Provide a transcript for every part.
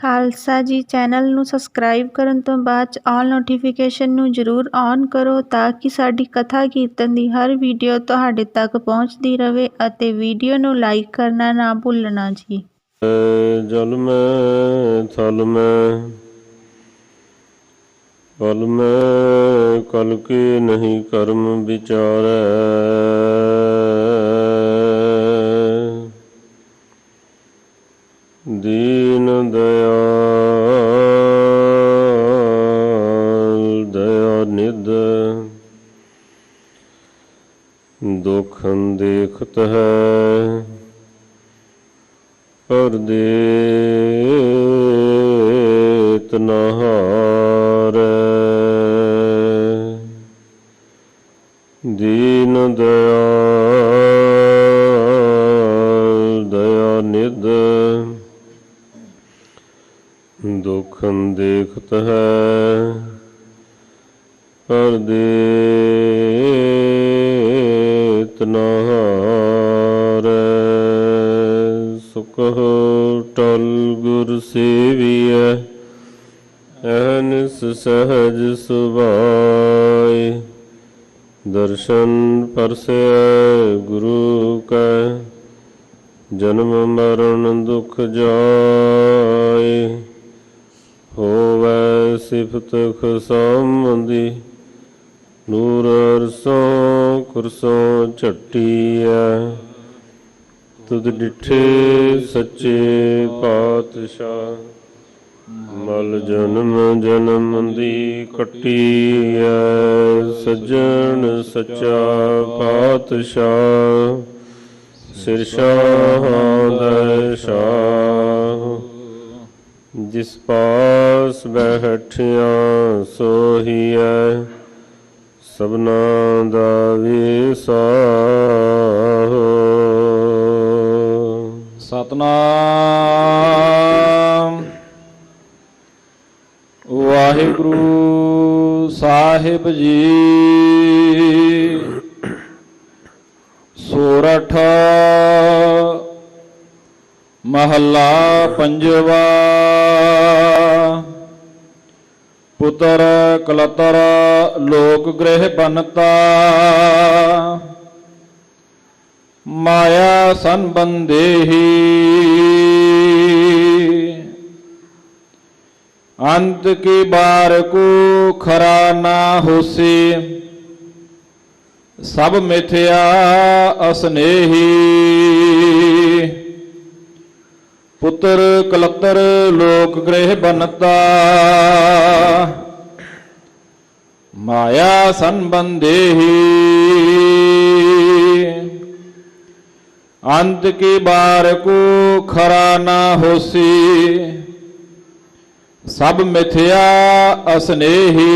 ਖਾਲਸਾ ਜੀ ਚੈਨਲ ਨੂੰ ਸਬਸਕ੍ਰਾਈਬ ਕਰਨ ਤੋਂ ਬਾਅਦ 'ਚ ਆਲ ਨੋਟੀਫਿਕੇਸ਼ਨ ਨੂੰ ਜ਼ਰੂਰ ਔਨ ਕਰੋ ਤਾਂ ਕਿ ਸਾਡੀ ਕਥਾ ਕੀਰਤਨ ਦੀ ਹਰ ਵੀਡੀਓ ਤੁਹਾਡੇ ਤੱਕ ਪਹੁੰਚਦੀ ਰਹੇ ਅਤੇ ਵੀਡੀਓ ਨੂੰ ਲਾਈਕ ਕਰਨਾ ਨਾ ਭੁੱਲਣਾ ਜੀ। ਜਲ ਮੈਂ ਥਲ ਮੈਂ ਪਲ ਮੈਂ ਕਲ ਕੀ ਨਹੀਂ ਕਰਮ ਵਿਚਾਰੈ। ਦੀਨ ਦਇਆਲ ਦਇਆ ਨਿਧ ਦੁਖਨ ਦੇਖਤ ਹੈ ਪਰ ਦੇਤ ਨ ਹਾਰੈ। ਦੀਨ ਦਇਆਲ ਦਇਆ ਨਿਧ ਦੁਖਨ ਦੇਖਤ ਹੈ ਪਰ ਦੇਤ ਨ ਹਾਰੈ। ਸੁਖ ਟਲ ਗੁਰ ਸੇਵੀਐ ਅਹਨਿਸ ਸਹਜ ਸੁਭਾਇ। ਦਰਸ਼ਨ ਪਰਸੈ ਗੁਰੂ ਕੈ ਜਨਮ ਮਰਨ ਦੁਖ ਜਾਇ। ਹੋਵੈ ਸਿਫਤ ਖੁਸਾਮਦੀ ਨੂਰ ਅਰਸੋਂ ਕੁਰਸੋਂ ਝੱਟੀਐ। ਤੁਧ ਡਿਠੇ ਸੱਚੇ ਪਾਤਸ਼ਾਹ ਮਲ ਜਨਮ ਜਨਮ ਦੀ ਕੱਟੀਐ। ਸੱਜਣ ਸੱਚਾ ਪਾਤਸ਼ਾਹ ਸਿਰ ਸ਼ਾਹਾਂ ਦਇ ਸ਼ਾਹ। ਜਿਸ ਪਾਸ ਬੈਠਿਆ ਸੋਹੀਐ ਸਭਨਾ ਦਾ ਵਿਸਾਹ। ਸਤਨਾਮ ਵਾਹਿਗੁਰੂ ਸਾਹਿਬ ਜੀ। ਸੋਰਠ ਮਹੱਲਾ ਪੰਜਵਾ। ਪੁੱਤਰ ਕਲਤਰ ਲੋਕ ਗ੍ਰਹਿ ਬਨਤਾ। ਮਾਇਆ ਸੰਬੰਧੇਹੀ ਅੰਤ ਕੀ ਬਾਰ ਕੋ ਖਰਾ ਨਾ ਹੋਸੀ। ਸਭ ਮਿਥਿਆ ਅਸਨੇਹੀ। ਪੁੱਤਰ ਕਲਤਰ ਲੋਕ ਗ੍ਰਹਿ ਬਨਤਾ। ਮਾਇਆ ਸੰਬੰਧੇਹੀ ਅੰਤ ਕੀ ਬਾਰ ਕੋ ਖਰਾ ਨਾ ਹੋਸੀ। ਸਭ ਮਿਥਿਆ ਅਸਨੇਹੀ।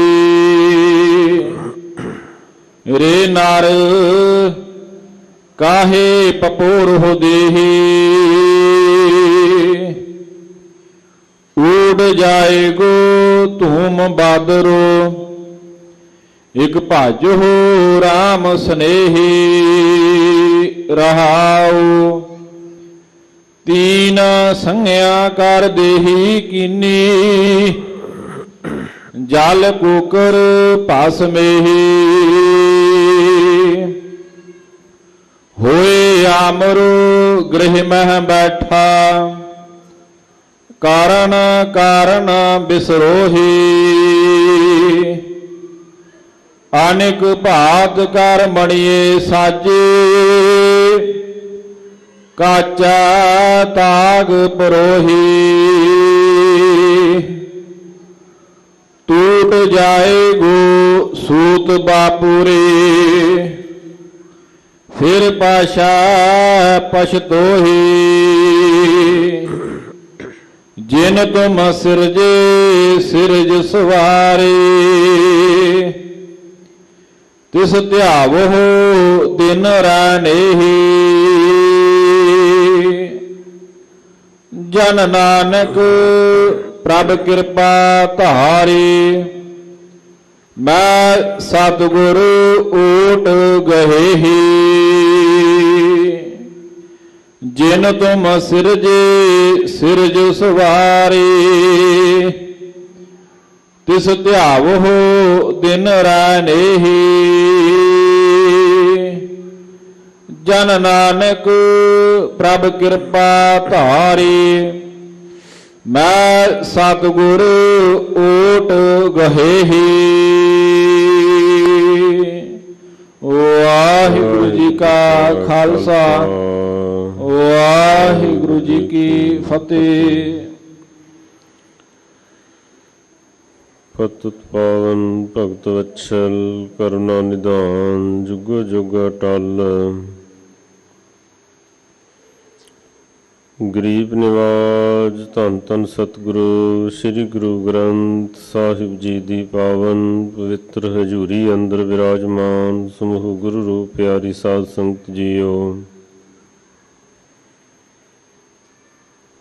ਰੇ ਨਰ ਕਾਹੇ ਪਪੋਰ ਹੋ ਦੇਹੀ। ਉਡ ਜਾਏਗੋ ਧੂਮ ਬਾਦਰੋ। ਇਕ ਭਜ ਹੋ ਰਾਮ ਸਨੇਹੀ। ਰਹਾਉ ਤੀਨ ਸੰਗਿਆ ਕਰ ਦੇਹੀ ਕੀਨੀ। ਜਲ ਕੁਕਰ ਭਸ ਮੇਹੀ। ਹੋਏ ਆਮਰੋ ਗ੍ਰਹਿ ਮਹਿ ਬੈਠਾ। ਕਾਰਨ ਕਾਰਨ ਬਿਸਰੋਹੀ। ਅਨੇਕ ਭਾਤ ਕਰ ਮਣੀਏ ਸਾਜੇ। ਕਾਚਾ ਤਾਗ ਪਰੋਹੀ। ਟੂਟ ਜਾਏਗੋ ਸੂਤ ਬਾਪੂਰੇ। ਫਿਰ ਪਾਸ਼ਾ ਪਛਤੋਹੀ। ਜਿਨ ਤੁਮ ਸਿਰਜੇ ਸਿਰਜ ਸਵਾਰੇ। ਤਿਸ ਧਿਆਵੋ ਦਿਨ ਰਾਨੇਹੀ। ਜਨ ਨਾਨਕ ਪ੍ਰਭ ਕਿਰਪਾ ਧਾਰੀ। ਮੈਂ ਸਤਿਗੁਰ ਓਟ ਗਹੇਹੀ। ਜਿਨ ਤੁਮ ਸਿਰਜੇ ਸਿਰਜ ਸਵਾਰੇ, ਤਿਸ ਧਿਆਵੋ ਦਿਨ ਰੈ ਨੇਹੀ। ਜਨ ਨਾਨਕ ਪ੍ਰਭ ਕਿਰਪਾ ਧਾਰੇ, ਮੈਂ ਸਤਿਗੁਰ ਓਟ ਗਹੇਹੀ। ਵਾਹਿਗੁਰੂ ਜੀ ਕਾ ਖਾਲਸਾ, ਵਾਹਿਗੁਰੂ ਜੀ ਕੀ ਫਤਿਹ। ਪਤਿਤ ਪਾਵਨ ਭਗਤ ਵਤਸਲ ਕਰੁਣਾ ਨਿਧਾਨ, ਜੁਗ ਜੁਗ ਅਟਲ। ਗਰੀਬ ਨਿਵਾਜ ਧੰਨ ਧੰਨ ਸਤਿਗੁਰੂ ਸ੍ਰੀ ਗੁਰੂ ਗ੍ਰੰਥ ਸਾਹਿਬ ਜੀ ਦੀ ਪਾਵਨ ਪਵਿੱਤਰ ਹਜ਼ੂਰੀ ਅੰਦਰ ਵਿਰਾਜਮਾਨ ਸਮੂਹ ਗੁਰੂ ਰੂਪ ਪਿਆਰੀ ਸਾਧ ਸੰਗਤ ਜੀਓ,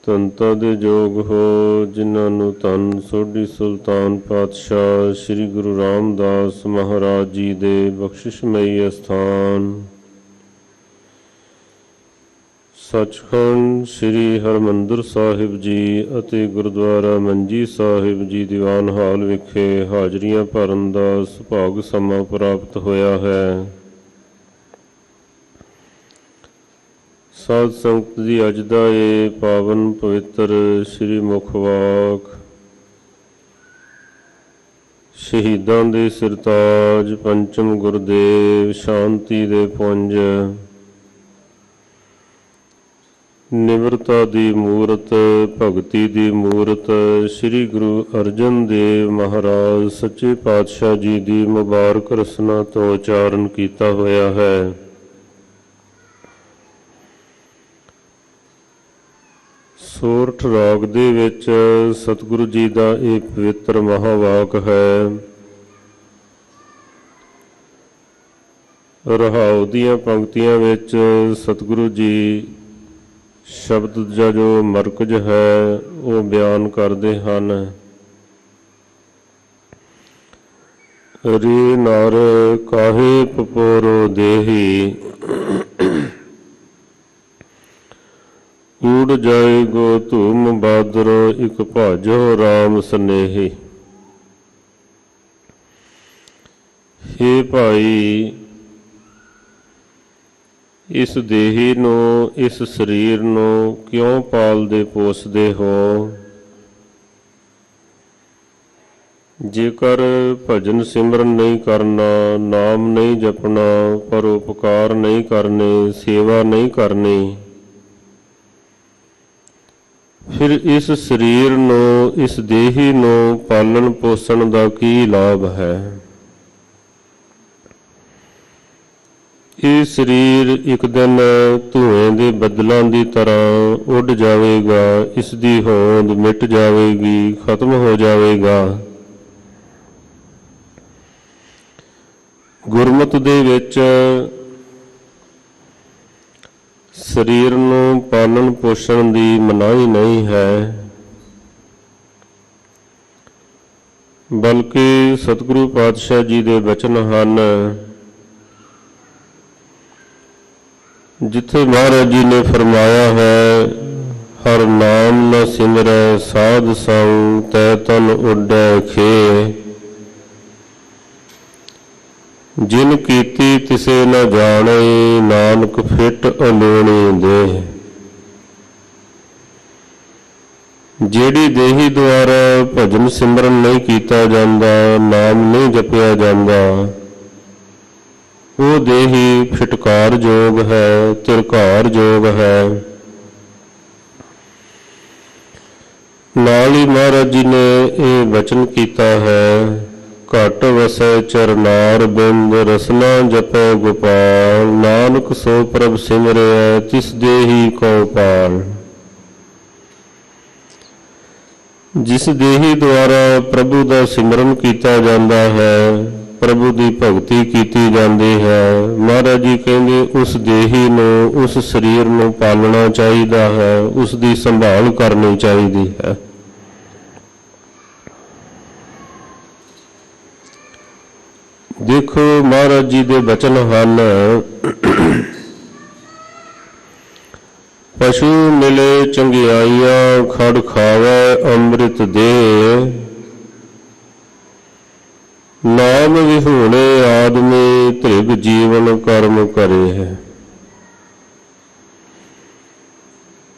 ਧੰਨਤਾ ਦੇ ਯੋਗ ਹੋ ਜਿਨ੍ਹਾਂ ਨੂੰ ਧੰਨ ਸੋਢੀ ਸੁਲਤਾਨ ਪਾਤਸ਼ਾਹ ਸ੍ਰੀ ਗੁਰੂ ਰਾਮਦਾਸ ਮਹਾਰਾਜ ਜੀ ਦੇ ਬਖਸ਼ਿਸ਼ਮਈ ਅਸਥਾਨ ਸੱਚਖੰਡ ਸ੍ਰੀ ਹਰਿਮੰਦਰ ਸਾਹਿਬ ਜੀ ਅਤੇ ਗੁਰਦੁਆਰਾ ਮੰਜੀ ਸਾਹਿਬ ਜੀ ਦੀਵਾਨ ਹਾਲ ਵਿਖੇ ਹਾਜ਼ਰੀਆਂ ਭਰਨ ਦਾ ਸੁਭਾਗ ਸਮਾਂ ਪ੍ਰਾਪਤ ਹੋਇਆ ਹੈ। ਸਾਧ ਸੰਗਤ ਦੀ ਅੱਜ ਦਾ ਇਹ ਪਾਵਨ ਪਵਿੱਤਰ ਸ੍ਰੀ ਮੁਖਵਾਕ ਸ਼ਹੀਦਾਂ ਦੇ ਸਿਰਤਾਜ ਪੰਚਮ ਗੁਰਦੇਵ ਸ਼ਾਂਤੀ ਦੇ ਪੁੰਜ ਨਿਮਰਤਾ ਦੀ ਮੂਰਤ ਭਗਤੀ ਦੀ ਮੂਰਤ ਸ੍ਰੀ ਗੁਰੂ ਅਰਜਨ ਦੇਵ ਮਹਾਰਾਜ ਸੱਚੇ ਪਾਤਸ਼ਾਹ ਜੀ ਦੀ ਮੁਬਾਰਕ ਰਸਨਾ ਤੋਂ ਉਚਾਰਨ ਕੀਤਾ ਹੋਇਆ ਹੈ। ਸੋਰਠ ਰਾਗ ਦੇ ਵਿੱਚ ਸਤਿਗੁਰੂ ਜੀ ਦਾ ਇਹ ਪਵਿੱਤਰ ਮਹਾਵਾਕ ਹੈ। ਰਹਾਉ ਦੀਆਂ ਪੰਕਤੀਆਂ ਵਿੱਚ ਸਤਿਗੁਰੂ ਜੀ ਸ਼ਬਦ ਦਾ ਜੋ ਮਰਕਜ਼ ਹੈ ਉਹ ਬਿਆਨ ਕਰਦੇ ਹਨ। ਰੇ ਨਰ ਕਾਹੇ ਪਪੋਰੋ ਦੇਹੀ, ਊੜ ਜਾਏਗੋ ਧੂਮ ਬਾਦਰ ਇਕ ਭਾਜੋ ਰਾਮ ਸਨੇਹੀ। ਹੇ ਭਾਈ, ਇਸ ਦੇਹੀ ਨੂੰ, ਇਸ ਸਰੀਰ ਨੂੰ ਕਿਉਂ ਪਾਲਦੇ ਪੋਸਦੇ ਹੋ? ਜੇਕਰ ਭਜਨ ਸਿਮਰਨ ਨਹੀਂ ਕਰਨਾ, ਨਾਮ ਨਹੀਂ ਜਪਣਾ, ਪਰਉਪਕਾਰ ਨਹੀਂ ਕਰਨੇ, ਸੇਵਾ ਨਹੀਂ ਕਰਨੀ, ਫਿਰ ਇਸ ਸਰੀਰ ਨੂੰ, ਇਸ ਦੇਹੀ ਨੂੰ ਪਾਲਣ ਪੋਸਣ ਦਾ ਕੀ ਲਾਭ ਹੈ? ਇਹ ਸਰੀਰ ਇੱਕ ਦਿਨ ਧੂਏ ਦੇ ਬੱਦਲਾਂ ਦੀ ਤਰ੍ਹਾਂ ਉੱਡ ਜਾਵੇਗਾ, ਇਸ ਦੀ ਹੋਂਦ ਮਿਟ ਜਾਵੇਗੀ, ਖਤਮ ਹੋ ਜਾਵੇਗਾ। ਗੁਰਮਤਿ ਦੇ ਵਿੱਚ ਸਰੀਰ ਨੂੰ ਪਾਲਣ ਪੋਸ਼ਣ ਦੀ ਮਨਾਹੀ ਨਹੀਂ ਹੈ, ਬਲਕਿ ਸਤਿਗੁਰੂ ਪਾਤਸ਼ਾਹ ਜੀ ਦੇ ਬਚਨ ਹਨ, ਜਿੱਥੇ ਮਹਾਰਾਜ ਜੀ ਨੇ ਫਰਮਾਇਆ ਹੈ, ਹਰ ਨਾਮ ਨ ਸਿਮਰੈ ਸਾਧ ਸੰਗ, ਤੈ ਤਨ ਉੱਡੈ ਖੇ। ਜਿਨ ਕੀਤੀ ਤਿਸੇ ਨ ਜਾਣੇ, ਨਾਨਕ ਫਿਟ ਅਲੋਣੀ ਦੇ। ਜਿਹੜੀ ਦੇਹੀ ਦੁਆਰਾ ਭਜਨ ਸਿਮਰਨ ਨਹੀਂ ਕੀਤਾ ਜਾਂਦਾ, ਨਾਮ ਨਹੀਂ ਜਪਿਆ ਜਾਂਦਾ, ਉਹ ਦੇਹੀ ਫਿਟਕਾਰਯੋਗ ਹੈ, ਤਿਰਕਾਰਯੋਗ ਹੈ। ਨਾਲ ਹੀ ਮਹਾਰਾਜ ਜੀ ਨੇ ਇਹ ਬਚਨ ਕੀਤਾ ਹੈ, ਘਟ ਵਸੈ ਚਰਨਾਰ ਬਿੰਦ, ਰਸਨਾ ਜਪੈ ਗੋਪਾਲ, ਨਾਨਕ ਸੋ ਪ੍ਰਭ ਸਿਮਰਿਆ, ਤਿਸ ਦੇਹੀ ਕਉ ਪਾਲ। ਜਿਸ ਦੇਹੀ ਦੁਆਰਾ ਪ੍ਰਭੂ ਦਾ ਸਿਮਰਨ ਕੀਤਾ ਜਾਂਦਾ ਹੈ, ਪ੍ਰਭੂ ਦੀ ਭਗਤੀ ਕੀਤੀ ਜਾਂਦੀ ਹੈ, ਮਹਾਰਾਜ ਜੀ ਕਹਿੰਦੇ ਉਸ ਦੇਹੀ ਨੂੰ, ਉਸ ਸਰੀਰ ਨੂੰ ਪਾਲਣਾ ਚਾਹੀਦਾ ਹੈ, ਉਸ ਦੀ ਸੰਭਾਲ ਕਰਨੀ ਚਾਹੀਦੀ ਹੈ। ਦੇਖੋ ਮਹਾਰਾਜ ਜੀ ਦੇ ਬਚਨ ਹਨ, ਪਸ਼ੂ ਮਿਲੇ ਚੰਗਿਆਈਆਂ, ਖੜ ਖਾਵੇ ਅੰਮ੍ਰਿਤ ਦੇ। ਨਾਮ ਵਿਹੂਣੇ ਆਦਮੀ, ਧ੍ਰਿਗ ਜੀਵਨ ਕਰਮ ਕਰੇ ਹੈ।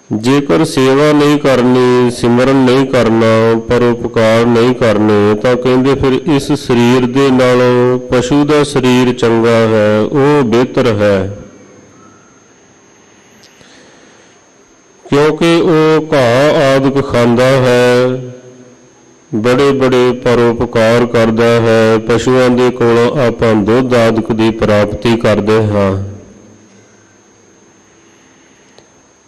ਜੇਕਰ ਸੇਵਾ ਨਹੀਂ ਕਰਨੀ, ਸਿਮਰਨ ਨਹੀਂ ਕਰਨਾ, ਪਰਉਪਕਾਰ ਨਹੀਂ ਕਰਨੇ, ਤਾਂ ਕਹਿੰਦੇ ਫਿਰ ਇਸ ਸਰੀਰ ਦੇ ਨਾਲੋਂ ਪਸ਼ੂ ਦਾ ਸਰੀਰ ਚੰਗਾ ਹੈ, ਉਹ ਬਿਹਤਰ ਹੈ। ਕਿਉਂਕਿ ਉਹ ਘਾਹ ਆਦਿਕ ਖਾਂਦਾ ਹੈ, ਬੜੇ ਬੜੇ ਪਰਉਪਕਾਰ ਕਰਦਾ ਹੈ। ਪਸ਼ੂਆਂ ਦੇ ਕੋਲੋਂ ਆਪਾਂ ਦੁੱਧ ਆਦਿਕ ਦੀ ਪ੍ਰਾਪਤੀ ਕਰਦੇ ਹਾਂ,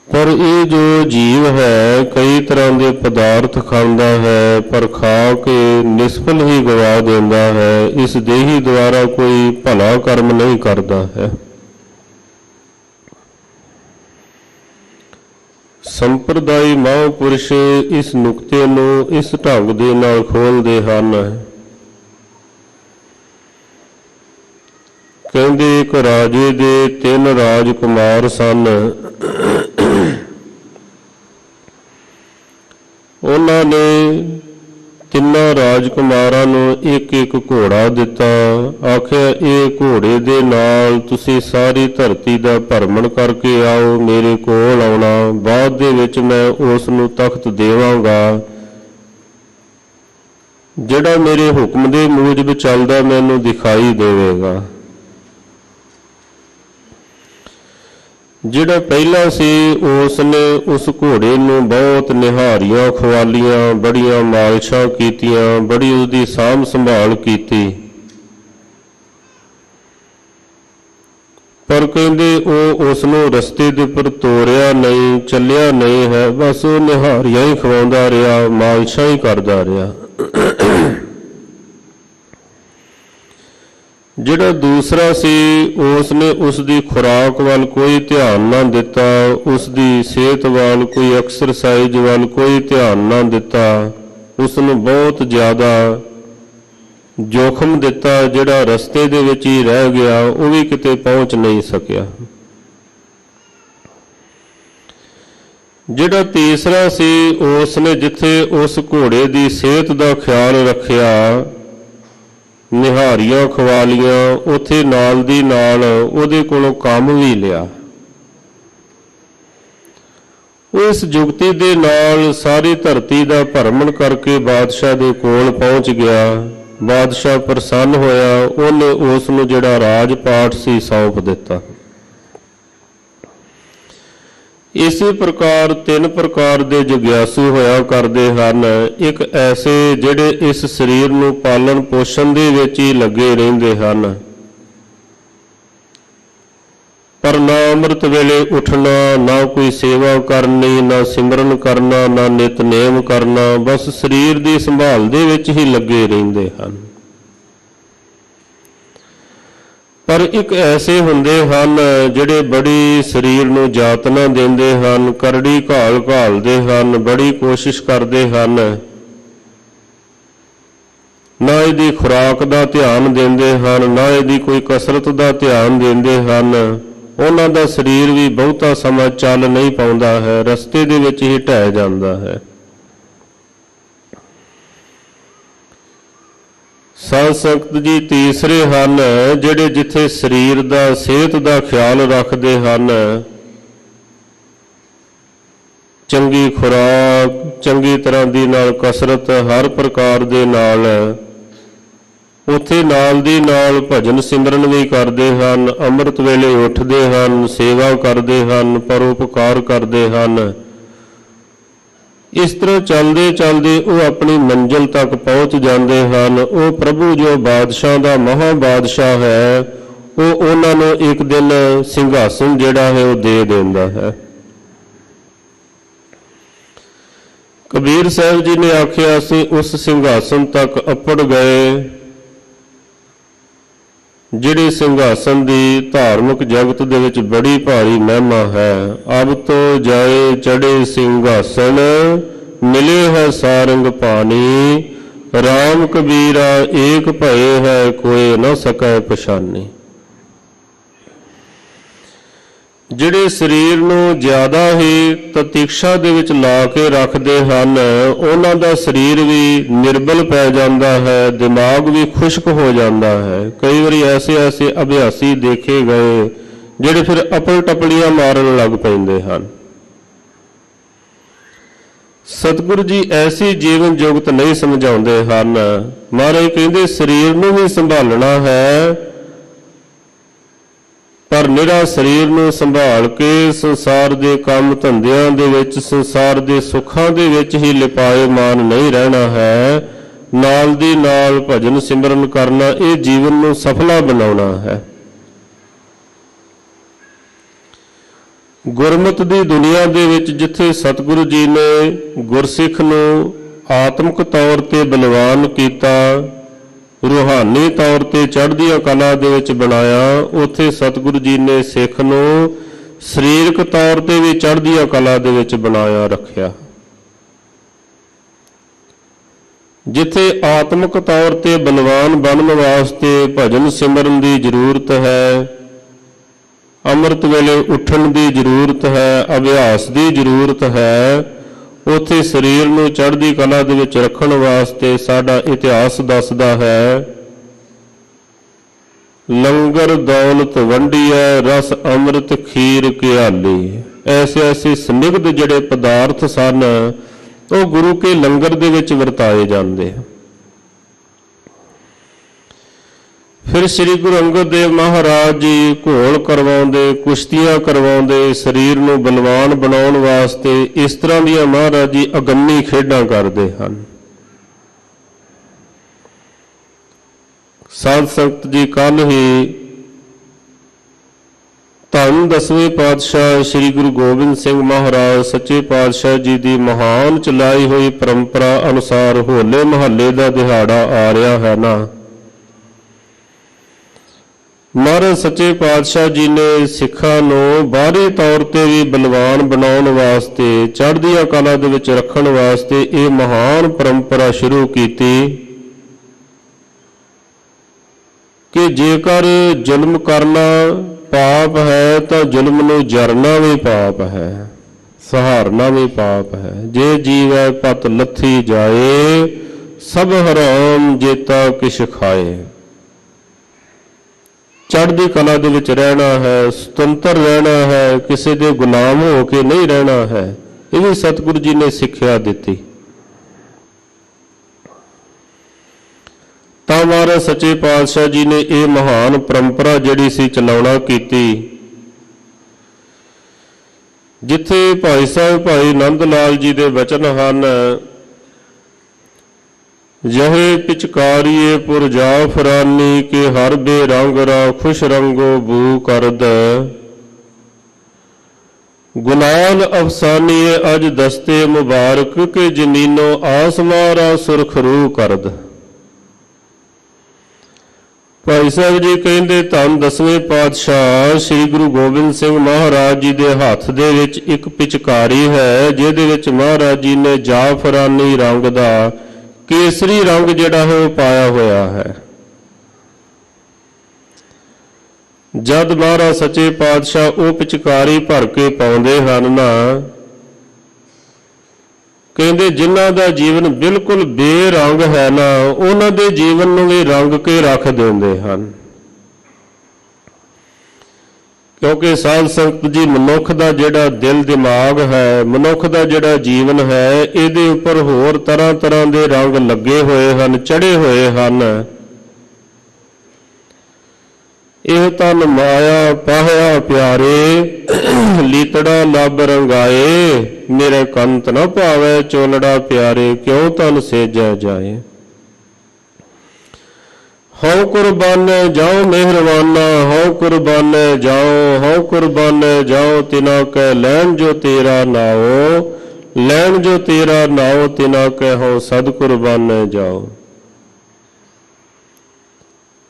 ਪਰ ਇਹ ਜੋ ਜੀਵ ਹੈ ਕਈ ਤਰ੍ਹਾਂ ਦੇ ਪਦਾਰਥ ਖਾਂਦਾ ਹੈ, ਪਰ ਖਾ ਕੇ ਨਿਸਫਲ ਹੀ ਗਵਾ ਦਿੰਦਾ ਹੈ। ਇਸ ਦੇਹੀ ਦੁਆਰਾ ਕੋਈ ਭਲਾ ਕਰਮ ਨਹੀਂ ਕਰਦਾ ਹੈ। ਸੰਪਰਦਾਈ ਮਹਾਂਪੁਰਸ਼ ਇਸ ਨੁਕਤੇ ਨੂੰ ਇਸ ਢੰਗ ਦੇ ਨਾਲ ਖੋਲ੍ਹਦੇ ਹਨ। ਕਹਿੰਦੇ ਇੱਕ ਰਾਜੇ ਦੇ 3 ਰਾਜਕੁਮਾਰ ਸਨ। ਉਹਨਾਂ ਨੇ ਤਿੰਨਾਂ ਰਾਜਕੁਮਾਰਾਂ ਨੂੰ ਇੱਕ ਇੱਕ ਘੋੜਾ ਦਿੱਤਾ। ਆਖਿਆ ਇਹ ਘੋੜੇ ਦੇ ਨਾਲ ਤੁਸੀਂ ਸਾਰੀ ਧਰਤੀ ਦਾ ਭਰਮਣ ਕਰਕੇ ਆਓ, ਮੇਰੇ ਕੋਲ ਆਉਣਾ। ਬਾਅਦ ਦੇ ਵਿੱਚ ਮੈਂ ਉਸ ਨੂੰ ਤਖਤ ਦੇਵਾਂਗਾ। ਜਿਹੜਾ ਮੇਰੇ ਹੁਕਮ ਦੇ ਮੂਜਬ ਚੱਲਦਾ ਮੈਨੂੰ ਦਿਖਾਈ ਦੇਵੇਗਾ। ਜਿਹੜਾ ਪਹਿਲਾ ਸੀ ਉਸ ਨੇ ਉਸ ਘੋੜੇ ਨੂੰ ਬਹੁਤ ਨਿਹਾਰੀਆਂ ਖਵਾਲੀਆਂ, ਬੜੀਆਂ ਮਾਲਸ਼ਾਂ ਕੀਤੀਆਂ, ਬੜੀ ਉਸਦੀ ਸਾਂਭ ਸੰਭਾਲ ਕੀਤੀ, ਪਰ ਕਹਿੰਦੇ ਉਹ ਉਸ ਨੂੰ ਰਸਤੇ ਦੇ ਉੱਪਰ ਤੋਰਿਆ ਨਹੀਂ, ਚੱਲਿਆ ਨਹੀਂ ਹੈ। ਬਸ ਉਹ ਨਿਹਾਰੀਆਂ ਹੀ ਖਵਾਉਂਦਾ ਰਿਹਾ, ਮਾਲਸ਼ਾਂ ਹੀ ਕਰਦਾ ਰਿਹਾ। ਜਿਹੜਾ ਦੂਸਰਾ ਸੀ ਉਸ ਨੇ ਉਸ ਦੀ ਖੁਰਾਕ ਵੱਲ ਕੋਈ ਧਿਆਨ ਨਾ ਦਿੱਤਾ, ਉਸ ਦੀ ਸਿਹਤ ਵੱਲ, ਕੋਈ ਐਕਸਰਸਾਈਜ਼ ਵੱਲ ਕੋਈ ਧਿਆਨ ਨਾ ਦਿੱਤਾ। ਉਸ ਨੂੰ ਬਹੁਤ ਜ਼ਿਆਦਾ ਜੋਖਮ ਦਿੱਤਾ। ਜਿਹੜਾ ਰਸਤੇ ਦੇ ਵਿੱਚ ਹੀ ਰਹਿ ਗਿਆ, ਉਹ ਵੀ ਕਿਤੇ ਪਹੁੰਚ ਨਹੀਂ ਸਕਿਆ। ਜਿਹੜਾ ਤੀਸਰਾ ਸੀ ਉਸ ਨੇ ਜਿੱਥੇ ਉਸ ਘੋੜੇ ਦੀ ਸਿਹਤ ਦਾ ਖਿਆਲ ਰੱਖਿਆ, ਨਿਹਾਰੀਆਂ ਖਵਾਲੀਆਂ, ਉੱਥੇ ਨਾਲ ਦੀ ਨਾਲ ਉਹਦੇ ਕੋਲੋਂ ਕੰਮ ਵੀ ਲਿਆ। ਉਹ ਇਸ ਜੁਗਤੀ ਦੇ ਨਾਲ ਸਾਰੀ ਧਰਤੀ ਦਾ ਭਰਮਣ ਕਰਕੇ ਬਾਦਸ਼ਾਹ ਦੇ ਕੋਲ ਪਹੁੰਚ ਗਿਆ। ਬਾਦਸ਼ਾਹ ਪ੍ਰਸੰਨ ਹੋਇਆ, ਉਹਨੇ ਉਸ ਨੂੰ ਜਿਹੜਾ ਰਾਜ ਪਾਠ ਸੀ ਸੌਂਪ ਦਿੱਤਾ। ਇਸੇ ਪ੍ਰਕਾਰ 3 ਪ੍ਰਕਾਰ ਦੇ ਜਗਿਆਸੂ ਹੋਇਆ ਕਰਦੇ ਹਨ। ਇੱਕ ਐਸੇ ਜਿਹੜੇ ਇਸ ਸਰੀਰ ਨੂੰ ਪਾਲਣ ਪੋਸ਼ਣ ਦੇ ਵਿੱਚ ਹੀ ਲੱਗੇ ਰਹਿੰਦੇ ਹਨ, ਪਰ ਨਾ ਅੰਮ੍ਰਿਤ ਵੇਲੇ ਉੱਠਣਾ, ਨਾ ਕੋਈ ਸੇਵਾ ਕਰਨੀ, ਨਾ ਸਿਮਰਨ ਕਰਨਾ, ਨਾ ਨਿਤਨੇਮ ਕਰਨਾ, ਬਸ ਸਰੀਰ ਦੀ ਸੰਭਾਲ ਦੇ ਵਿੱਚ ਹੀ ਲੱਗੇ ਰਹਿੰਦੇ ਹਨ। ਪਰ ਇੱਕ ਐਸੇ ਹੁੰਦੇ ਹਨ ਜਿਹੜੇ ਬੜੀ ਸਰੀਰ ਨੂੰ ਯਾਤਨਾ ਦਿੰਦੇ ਹਨ, ਕਰੜੀ ਘਾਲ ਘਾਲਦੇ ਹਨ, ਬੜੀ ਕੋਸ਼ਿਸ਼ ਕਰਦੇ ਹਨ, ਨਾ ਇਹਦੀ ਖੁਰਾਕ ਦਾ ਧਿਆਨ ਦਿੰਦੇ ਹਨ, ਨਾ ਇਹਦੀ ਕੋਈ ਕਸਰਤ ਦਾ ਧਿਆਨ ਦਿੰਦੇ ਹਨ। ਉਹਨਾਂ ਦਾ ਸਰੀਰ ਵੀ ਬਹੁਤਾ ਸਮਾਂ ਚੱਲ ਨਹੀਂ ਪਾਉਂਦਾ ਹੈ, ਰਸਤੇ ਦੇ ਵਿੱਚ ਹੀ ਢਹਿ ਜਾਂਦਾ ਹੈ। ਸਾਧ ਸੰਗਤ ਜੀ ਤੀਸਰੇ ਹਨ ਜਿਹੜੇ ਜਿੱਥੇ ਸਰੀਰ ਦਾ, ਸਿਹਤ ਦਾ ਖਿਆਲ ਰੱਖਦੇ ਹਨ, ਚੰਗੀ ਖੁਰਾਕ, ਚੰਗੀ ਤਰ੍ਹਾਂ ਦੀ ਨਾਲ ਕਸਰਤ, ਹਰ ਪ੍ਰਕਾਰ ਦੇ ਨਾਲ, ਉੱਥੇ ਨਾਲ ਦੀ ਨਾਲ ਭਜਨ ਸਿਮਰਨ ਵੀ ਕਰਦੇ ਹਨ, ਅੰਮ੍ਰਿਤ ਵੇਲੇ ਉੱਠਦੇ ਹਨ, ਸੇਵਾ ਕਰਦੇ ਹਨ, ਪਰਉਪਕਾਰ ਕਰਦੇ ਹਨ। ਇਸ ਤਰ੍ਹਾਂ ਚੱਲਦੇ ਚੱਲਦੇ ਉਹ ਆਪਣੀ ਮੰਜ਼ਿਲ ਤੱਕ ਪਹੁੰਚ ਜਾਂਦੇ ਹਨ। ਉਹ ਪ੍ਰਭੂ ਜੋ ਬਾਦਸ਼ਾਹ ਦਾ ਮਹਾ ਬਾਦਸ਼ਾਹ ਹੈ, ਉਹ ਉਹਨਾਂ ਨੂੰ ਇੱਕ ਦਿਨ ਸਿੰਘਾਸਨ ਜਿਹੜਾ ਹੈ ਉਹ ਦੇ ਦਿੰਦਾ ਹੈ। ਕਬੀਰ ਸਾਹਿਬ ਜੀ ਨੇ ਆਖਿਆ, ਅਸੀਂ ਉਸ ਸਿੰਘਾਸਨ ਤੱਕ ਅੱਪੜ ਗਏ ਜਿਹੜੇ ਸਿੰਘਾਸਨ ਦੀ ਧਾਰਮਿਕ ਜਗਤ ਦੇ ਵਿੱਚ ਬੜੀ ਭਾਰੀ ਮਹਿਮਾ ਹੈ। ਅਬ ਤੋਂ ਜਾਏ ਚੜੇ ਸਿੰਘਾਸਨ, ਮਿਲੇ ਹੈ ਸਾਰੰਗ ਪਾਣੀ, ਰਾਮ ਕਬੀਰਾ ਏਕ ਭਏ ਹੈ, ਕੋਏ ਨਾ ਸਕੈ ਪਛਾਨੀ। ਜਿਹੜੇ ਸਰੀਰ ਨੂੰ ਜ਼ਿਆਦਾ ਹੀ ਤਤੀਕਸ਼ਾ ਦੇ ਵਿੱਚ ਲਾ ਕੇ ਰੱਖਦੇ ਹਨ, ਉਹਨਾਂ ਦਾ ਸਰੀਰ ਵੀ ਨਿਰਬਲ ਪੈ ਜਾਂਦਾ ਹੈ, ਦਿਮਾਗ ਵੀ ਖੁਸ਼ਕ ਹੋ ਜਾਂਦਾ ਹੈ। ਕਈ ਵਾਰੀ ਐਸੇ ਅਭਿਆਸੀ ਦੇਖੇ ਗਏ ਜਿਹੜੇ ਫਿਰ ਅਪਲ ਟਪਲੀਆਂ ਮਾਰਨ ਲੱਗ ਪੈਂਦੇ ਹਨ। ਸਤਿਗੁਰੂ ਜੀ ਐਸੀ ਜੀਵਨ ਜੁਗਤ ਨਹੀਂ ਸਮਝਾਉਂਦੇ ਹਨ। ਮਹਾਰਾਜ ਕਹਿੰਦੇ ਸਰੀਰ ਨੂੰ ਵੀ ਸੰਭਾਲਣਾ ਹੈ, ਪਰ ਨਿਰਾ ਸਰੀਰ ਨੂੰ ਸੰਭਾਲ ਕੇ ਸੰਸਾਰ ਦੇ ਕੰਮ ਧੰਦਿਆਂ ਦੇ ਵਿੱਚ, ਸੰਸਾਰ ਦੇ ਸੁੱਖਾਂ ਦੇ ਵਿੱਚ ਹੀ ਲਿਪਾਏਮਾਨ ਨਹੀਂ ਰਹਿਣਾ ਹੈ। ਨਾਲ ਦੀ ਨਾਲ ਭਜਨ ਸਿਮਰਨ ਕਰਨਾ, ਇਹ ਜੀਵਨ ਨੂੰ ਸਫਲਾ ਬਣਾਉਣਾ ਹੈ। ਗੁਰਮਤਿ ਦੀ ਦੁਨੀਆ ਦੇ ਵਿੱਚ ਜਿੱਥੇ ਸਤਿਗੁਰੂ ਜੀ ਨੇ ਗੁਰਸਿੱਖ ਨੂੰ ਆਤਮਿਕ ਤੌਰ ਤੇ ਬਲਵਾਨ ਕੀਤਾ, ਰੂਹਾਨੀ ਤੌਰ ਤੇ ਚੜ੍ਹਦੀਆਂ ਕਲਾ ਦੇ ਵਿੱਚ ਬਣਾਇਆ, ਉੱਥੇ ਸਤਿਗੁਰੂ ਜੀ ਨੇ ਸਿੱਖ ਨੂੰ ਸਰੀਰਕ ਤੌਰ ਤੇ ਵੀ ਚੜ੍ਹਦੀਆਂ ਕਲਾ ਦੇ ਵਿੱਚ ਬਣਾਇਆ ਰੱਖਿਆ। ਜਿੱਥੇ ਆਤਮਿਕ ਤੌਰ ਤੇ ਬਲਵਾਨ ਬਣਨ ਵਾਸਤੇ ਭਜਨ ਸਿਮਰਨ ਦੀ ਜ਼ਰੂਰਤ ਹੈ, ਅੰਮ੍ਰਿਤ ਵੇਲੇ ਉੱਠਣ ਦੀ ਜ਼ਰੂਰਤ ਹੈ, ਅਭਿਆਸ ਦੀ ਜ਼ਰੂਰਤ ਹੈ, ਉੱਥੇ ਸਰੀਰ ਨੂੰ ਚੜ੍ਹਦੀ ਕਲਾ ਦੇ ਵਿੱਚ ਰੱਖਣ ਵਾਸਤੇ ਸਾਡਾ ਇਤਿਹਾਸ ਦੱਸਦਾ ਹੈ, ਲੰਗਰ ਦੌਲਤ ਵੰਡੀਐ ਰਸ ਅੰਮ੍ਰਿਤ ਖੀਰ ਘਿਆਲੀ। ਐਸੇ ਸਨਿਗਧ ਜਿਹੜੇ ਪਦਾਰਥ ਸਨ ਉਹ ਗੁਰੂ ਕੇ ਲੰਗਰ ਦੇ ਵਿੱਚ ਵਰਤਾਏ ਜਾਂਦੇ। ਫਿਰ ਸ੍ਰੀ ਗੁਰੂ ਅੰਗਦ ਦੇਵ ਮਹਾਰਾਜ ਜੀ ਘੋਲ ਕਰਵਾਉਂਦੇ, ਕੁਸ਼ਤੀਆਂ ਕਰਵਾਉਂਦੇ, ਸਰੀਰ ਨੂੰ ਬਲਵਾਨ ਬਣਾਉਣ ਵਾਸਤੇ ਇਸ ਤਰ੍ਹਾਂ ਦੀਆਂ ਮਹਾਰਾਜ ਜੀ ਅਗੰਮੀ ਖੇਡਾਂ ਕਰਦੇ ਹਨ। ਸਾਧ ਸੰਗਤ ਜੀ ਕੱਲ ਹੀ ਧੰਨ 10ਵੇਂ ਪਾਤਸ਼ਾਹ ਸ੍ਰੀ ਗੁਰੂ ਗੋਬਿੰਦ ਸਿੰਘ ਮਹਾਰਾਜ ਸੱਚੇ ਪਾਤਸ਼ਾਹ ਜੀ ਦੀ ਮਹਾਨ ਚਲਾਈ ਹੋਈ ਪਰੰਪਰਾ ਅਨੁਸਾਰ ਹੋਲੇ ਮਹੱਲੇ ਦਾ ਦਿਹਾੜਾ ਆ ਰਿਹਾ ਹੈ ਨਾ। ਮਹਾਰਾਜ ਸੱਚੇ ਪਾਤਸ਼ਾਹ ਜੀ ਨੇ ਸਿੱਖਾਂ ਨੂੰ ਬਾਹਰੀ ਤੌਰ ਤੇ ਵੀ ਬਲਵਾਨ ਬਣਾਉਣ ਵਾਸਤੇ, ਚੜ੍ਹਦੀਆਂ ਕਲਾ ਦੇ ਵਿੱਚ ਰੱਖਣ ਵਾਸਤੇ ਇਹ ਮਹਾਨ ਪਰੰਪਰਾ ਸ਼ੁਰੂ ਕੀਤੀ ਕਿ ਜੇਕਰ ਜ਼ੁਲਮ ਕਰਨਾ ਪਾਪ ਹੈ ਤਾਂ ਜ਼ੁਲਮ ਨੂੰ ਜਰਨਾ ਵੀ ਪਾਪ ਹੈ, ਸਹਾਰਨਾ ਵੀ ਪਾਪ ਹੈ। ਜੇ ਜੀਵੈ ਪਤ ਲੱਥੀ ਜਾਏ, ਸਭ ਹਰਾਮ ਜੇਤਾ ਕਿਛ ਖਾਏ। ਚੜ੍ਹਦੀ ਕਲਾ ਦੇ ਵਿੱਚ ਰਹਿਣਾ ਹੈ, ਸੁਤੰਤਰ ਰਹਿਣਾ ਹੈ, ਕਿਸੇ ਦੇ ਗੁਲਾਮ ਹੋ ਕੇ ਨਹੀਂ ਰਹਿਣਾ ਹੈ। ਇਹ ਵੀ ਸਤਿਗੁਰੂ ਜੀ ਨੇ ਸਿੱਖਿਆ ਦਿੱਤੀ। ਤਾਂ ਮਹਾਰਾਜ ਸੱਚੇ ਪਾਤਸ਼ਾਹ ਜੀ ਨੇ ਇਹ ਮਹਾਨ ਪਰੰਪਰਾ ਜਿਹੜੀ ਸੀ ਚਲਾਉਣਾ ਕੀਤੀ। ਜਿੱਥੇ ਭਾਈ ਸਾਹਿਬ ਭਾਈ ਨੰਦ ਲਾਲ ਜੀ ਦੇ ਵਚਨ ਹਨ, ਜਹੇ ਪਿਚਕਾਰੀਏ ਪੁਰ ਜਾਫਰਾਨੀ ਕੇ ਹਰ ਬੇਰੰਗ ਰਾ ਖੁਸ਼ ਰੰਗੋ ਬੂ ਕਰਦ, ਗੁਲਾਲ ਅਫਸਾਨੀਏ ਅਜ ਦਸਤੇ ਮੁਬਾਰਕ ਕੇ ਜਨੀਨੋ ਆਸਮਾਰਾ ਸੁਰਖਰੂ ਕਰਦ। ਭਾਈ ਸਾਹਿਬ ਜੀ ਕਹਿੰਦੇ ਧੰਨ 10ਵੇਂ ਪਾਤਸ਼ਾਹ ਸ੍ਰੀ ਗੁਰੂ ਗੋਬਿੰਦ ਸਿੰਘ ਮਹਾਰਾਜ ਜੀ ਦੇ ਹੱਥ ਦੇ ਵਿੱਚ ਇੱਕ ਪਿਚਕਾਰੀ ਹੈ, ਜਿਹਦੇ ਵਿੱਚ ਮਹਾਰਾਜ ਜੀ ਨੇ ਜਾਫਰਾਨੀ ਰੰਗ ਦਾ ਕੇਸਰੀ ਰੰਗ ਜਿਹੜਾ ਹੈ ਉਹ ਪਾਇਆ ਹੋਇਆ ਹੈ। ਜਦ ਮਹਾਰਾਜ ਸੱਚੇ ਪਾਤਸ਼ਾਹ ਉਹ ਪਿਚਕਾਰੀ ਭਰ ਕੇ ਪਾਉਂਦੇ ਹਨ ਨਾ, ਕਹਿੰਦੇ ਜਿਨ੍ਹਾਂ ਦਾ ਜੀਵਨ ਬਿਲਕੁਲ ਬੇਰੰਗ ਹੈ ਨਾ, ਉਹਨਾਂ ਦੇ ਜੀਵਨ ਨੂੰ ਵੀ ਰੰਗ ਕੇ ਰੱਖ ਦਿੰਦੇ ਹਨ। ਕਿਉਂਕਿ ਸਾਧ ਸੰਗਤ ਜੀ, ਮਨੁੱਖ ਦਾ ਜਿਹੜਾ ਦਿਲ ਦਿਮਾਗ ਹੈ, ਮਨੁੱਖ ਦਾ ਜਿਹੜਾ ਜੀਵਨ ਹੈ, ਇਹਦੇ ਉੱਪਰ ਹੋਰ ਤਰ੍ਹਾਂ ਤਰ੍ਹਾਂ ਦੇ ਰੰਗ ਲੱਗੇ ਹੋਏ ਹਨ, ਚੜ੍ਹੇ ਹੋਏ ਹਨ। ਇਹ ਤਨ ਮਾਇਆ ਪਾਹਿਆ ਪਿਆਰੇ, ਲੀਤੜਾ ਲੱਭ ਰੰਗਾਏ, ਮੇਰੇ ਕੰਤ ਨਾ ਭਾਵੇ ਚੋਲੜਾ ਪਿਆਰੇ, ਕਿਉਂ ਤਨ ਸੇਜੈ ਜਾਏ। ਹਉ ਕੁਰਬਾਨੇ ਜਾਓ ਮਿਹਰਬਾਨਾ, ਹਉ ਕੁਰਬਾਨੇ ਜਾਓ, ਹਉ ਕੁਰਬਾਨੇ ਜਾਓ, ਤਿਨਾ ਕੈ ਲੈਣ ਜੋ ਤੇਰਾ ਨਾਓ, ਲੈਣ ਜੋ ਤੇਰਾ ਨਾਓ, ਤਿਨਾ ਕੈ ਹਉ ਸਦ ਕੁਰਬਾਨੇ ਜਾਓ।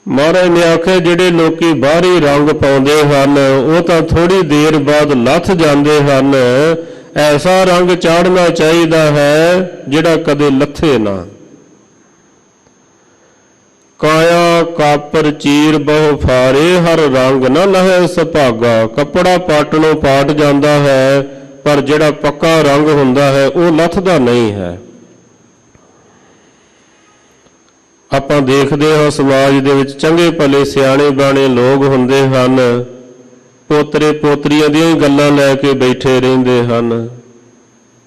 ਮਹਾਰਾਜ ਨੇ ਆਖਿਆ ਜਿਹੜੇ ਲੋਕੀ ਬਾਹਰੀ ਰੰਗ ਪਾਉਂਦੇ ਹਨ ਉਹ ਤਾਂ ਥੋੜੀ ਦੇਰ ਬਾਅਦ ਲੱਥ ਜਾਂਦੇ ਹਨ। ਐਸਾ ਰੰਗ ਚਾੜਨਾ ਚਾਹੀਦਾ ਹੈ ਜਿਹੜਾ ਕਦੇ ਲੱਥੇ ਨਾ। ਕਾਇਆ ਕਾਪਰ ਚੀਰ ਬਹੁ ਫਾਰੇ, ਹਰ ਰੰਗ ਨਾ ਲਹੈ ਸੁਭਾਗਾ। ਕੱਪੜਾ ਪਾਟਣੋਂ ਪਾਟ ਜਾਂਦਾ ਹੈ, ਪਰ ਜਿਹੜਾ ਪੱਕਾ ਰੰਗ ਹੁੰਦਾ ਹੈ ਉਹ ਲੱਥਦਾ ਨਹੀਂ ਹੈ। ਆਪਾਂ ਦੇਖਦੇ ਹਾਂ ਸਮਾਜ ਦੇ ਵਿੱਚ ਚੰਗੇ ਭਲੇ ਸਿਆਣੇ ਬਾਣੇ ਲੋਕ ਹੁੰਦੇ ਹਨ, ਪੋਤਰੇ ਪੋਤਰੀਆਂ ਦੀਆਂ ਹੀ ਗੱਲਾਂ ਲੈ ਕੇ ਬੈਠੇ ਰਹਿੰਦੇ ਹਨ,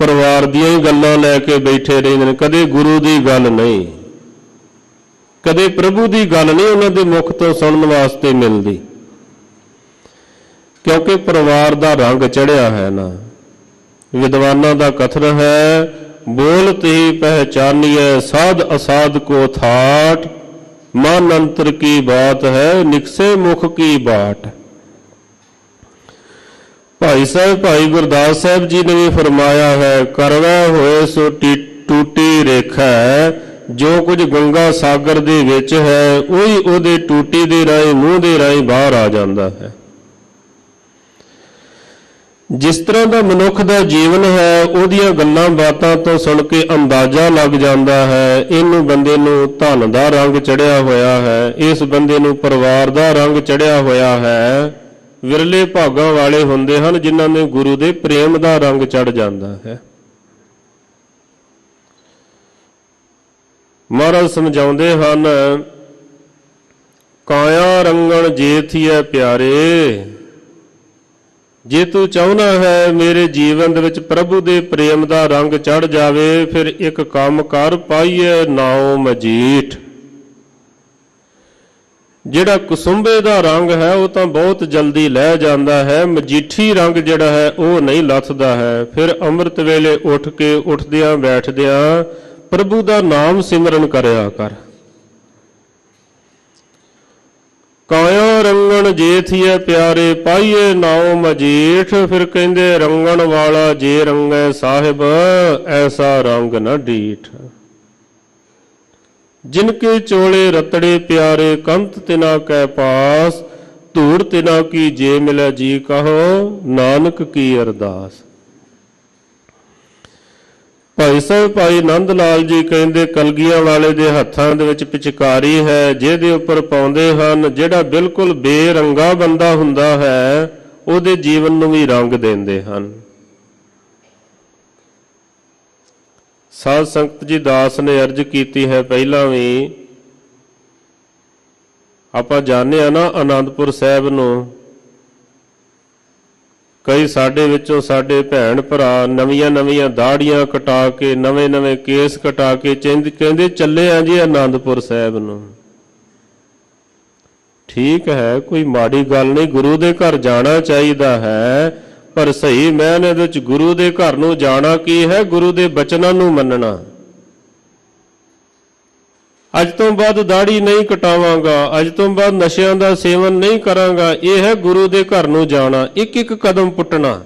ਪਰਿਵਾਰ ਦੀਆਂ ਹੀ ਗੱਲਾਂ ਲੈ ਕੇ ਬੈਠੇ ਰਹਿੰਦੇ ਨੇ, ਕਦੇ ਗੁਰੂ ਦੀ ਗੱਲ ਨਹੀਂ, ਕਦੇ ਪ੍ਰਭੂ ਦੀ ਗੱਲ ਨਹੀਂ ਉਹਨਾਂ ਦੇ ਮੁਖ ਤੋਂ ਸੁਣਨ ਵਾਸਤੇ ਮਿਲਦੀ, ਕਿਉਂਕਿ ਪਰਿਵਾਰ ਦਾ ਰੰਗ ਚੜਿਆ ਹੈ ਨਾ। ਵਿਦਵਾਨਾਂ ਦਾ ਕਥਨ ਹੈ, ਬੋਲਤ ਹੀ ਪਹਿਚਾਨੀਐ ਸਾਧ ਅਸਾਧ ਕੋ ਥਾਟ, ਮਨ ਅੰਤਰ ਕੀ ਬਾਤ ਹੈ ਨਿਕਸੇ ਮੁਖ ਕੀ ਬਾਟ। ਭਾਈ ਸਾਹਿਬ ਭਾਈ ਗੁਰਦਾਸ ਸਾਹਿਬ ਜੀ ਨੇ ਵੀ ਫਰਮਾਇਆ ਹੈ, ਕਰਵੈ ਹੋਏ ਸੋ ਟੂਟੀ ਰੇਖਾ, ਜੋ ਕੁਝ ਗੰਗਾ ਸਾਗਰ ਦੇ ਵਿੱਚ ਹੈ ਉਹੀ ਉਹਦੇ ਟੂਟੀ ਦੇ ਰਾਹੀਂ ਮੂੰਹ ਦੇ ਰਾਹੀਂ ਬਾਹਰ ਆ ਜਾਂਦਾ ਹੈ। ਜਿਸ ਤਰ੍ਹਾਂ ਦਾ ਮਨੁੱਖ ਦਾ ਜੀਵਨ ਹੈ ਉਹਦੀਆਂ ਗੱਲਾਂ ਬਾਤਾਂ ਤੋਂ ਸੁਣ ਕੇ ਅੰਦਾਜ਼ਾ ਲੱਗ ਜਾਂਦਾ ਹੈ, ਇਹਨੂੰ ਬੰਦੇ ਨੂੰ ਧਨ ਦਾ ਰੰਗ ਚੜਿਆ ਹੋਇਆ ਹੈ, ਇਸ ਬੰਦੇ ਨੂੰ ਪਰਿਵਾਰ ਦਾ ਰੰਗ ਚੜਿਆ ਹੋਇਆ ਹੈ। ਵਿਰਲੇ ਭਾਗਾਂ ਵਾਲੇ ਹੁੰਦੇ ਹਨ ਜਿਨ੍ਹਾਂ ਨੇ ਗੁਰੂ ਦੇ ਪ੍ਰੇਮ ਦਾ ਰੰਗ ਚੜ ਜਾਂਦਾ ਹੈ। ਮਹਾਰਾਜ ਸਮਝਾਉਂਦੇ ਹਨ, ਕਾਇਆ ਰੰਗਣ ਜੇ ਥੀਐ ਪਿਆਰੇ, ਜੇ ਤੂੰ ਚਾਹੁੰਦਾ ਹੈ ਮੇਰੇ ਜੀਵਨ ਦੇ ਵਿੱਚ ਪ੍ਰਭੂ ਦੇ ਪ੍ਰੇਮ ਦਾ ਰੰਗ ਚੜ ਜਾਵੇ, ਫਿਰ ਇੱਕ ਕੰਮ ਕਰ, ਪਾਈਏ ਨਾਉ ਮਜੀਠ। ਜਿਹੜਾ ਕੁਸੁੰਬੇ ਦਾ ਰੰਗ ਹੈ ਉਹ ਤਾਂ ਬਹੁਤ ਜਲਦੀ ਲਹਿ ਜਾਂਦਾ ਹੈ, ਮਜੀਠੀ ਰੰਗ ਜਿਹੜਾ ਹੈ ਉਹ ਨਹੀਂ ਲੱਥਦਾ ਹੈ। ਫਿਰ ਅੰਮ੍ਰਿਤ ਵੇਲੇ ਉੱਠ ਕੇ ਉੱਠਦਿਆਂ ਬੈਠਦਿਆਂ ਪ੍ਰਭੂ ਦਾ ਨਾਮ ਸਿਮਰਨ ਕਰਿਆ ਕਰ। ਕਾਇਆ ਰੰਗਣ ਜੇ ਥੀਐ ਪਿਆਰੇ, ਪਾਈਏ ਨਾਉ ਮਜੀਠ। ਫਿਰ ਕਹਿੰਦੇ, ਰੰਗਣ ਵਾਲਾ ਜੇ ਰੰਗੈ ਸਾਹਿਬ, ਐਸਾ ਰੰਗ ਨ ਡੀਠ। ਜਿਨਕੇ ਚੋਲੇ ਰਤੜੇ ਪਿਆਰੇ, ਕੰਤ ਤਿਨਾ ਕੈ ਪਾਸ, ਧੂੜ ਤਿਨਾ ਕੀ ਜੇ ਮਿਲੈ ਜੀ ਕਹੋ, ਨਾਨਕ ਕੀ ਅਰਦਾਸ। ਭਾਈ ਸਾਹਿਬ ਭਾਈ ਆਨੰਦ ਲਾਲ ਜੀ ਕਹਿੰਦੇ, ਕਲਗੀਆਂ ਵਾਲੇ ਦੇ ਹੱਥਾਂ ਦੇ ਵਿੱਚ ਪਿਚਕਾਰੀ ਹੈ, ਜਿਹਦੇ ਉੱਪਰ ਪਾਉਂਦੇ ਹਨ। ਜਿਹੜਾ ਬਿਲਕੁਲ ਬੇਰੰਗਾ ਬੰਦਾ ਹੁੰਦਾ ਹੈ ਉਹਦੇ ਜੀਵਨ ਨੂੰ ਵੀ ਰੰਗ ਦਿੰਦੇ ਹਨ। ਸਾਧ ਸੰਗਤ ਜੀ ਦਾਸ ਨੇ ਅਰਜ਼ ਕੀਤੀ ਹੈ ਪਹਿਲਾਂ ਵੀ, ਆਪਾਂ ਜਾਣਦੇ ਆ ਨਾ ਆਨੰਦਪੁਰ ਸਾਹਿਬ ਨੂੰ, ਕਈ ਸਾਡੇ ਵਿੱਚੋਂ ਸਾਡੇ ਭੈਣ ਭਰਾ ਨਵੀਆਂ ਨਵੀਆਂ ਦਾੜੀਆਂ ਕਟਾ ਕੇ, ਨਵੇਂ ਨਵੇਂ ਕੇਸ ਕਟਾ ਕੇ ਕਹਿੰਦੇ ਚੱਲੇ ਆ ਜੀ ਆਨੰਦਪੁਰ ਸਾਹਿਬ ਨੂੰ। ਠੀਕ ਹੈ, ਕੋਈ ਮਾੜੀ ਗੱਲ ਨਹੀਂ, ਗੁਰੂ ਦੇ ਘਰ ਜਾਣਾ ਚਾਹੀਦਾ ਹੈ, ਪਰ ਸਹੀ ਮੈਨੇ ਵਿੱਚ ਗੁਰੂ ਦੇ ਘਰ ਨੂੰ ਜਾਣਾ ਕੀ ਹੈ? ਗੁਰੂ ਦੇ ਬਚਨਾਂ ਨੂੰ ਮੰਨਣਾ। ਅੱਜ ਤੋਂ ਬਾਅਦ ਦਾੜੀ ਨਹੀਂ ਕਟਾਵਾਂਗਾ, ਅੱਜ ਤੋਂ ਬਾਅਦ ਨਸ਼ਿਆਂ ਦਾ ਸੇਵਨ ਨਹੀਂ ਕਰਾਂਗਾ, ਇਹ ਹੈ ਗੁਰੂ ਦੇ ਘਰ ਨੂੰ ਜਾਣਾ। ਇੱਕ ਇੱਕ ਕਦਮ ਪੁੱਟਣਾ।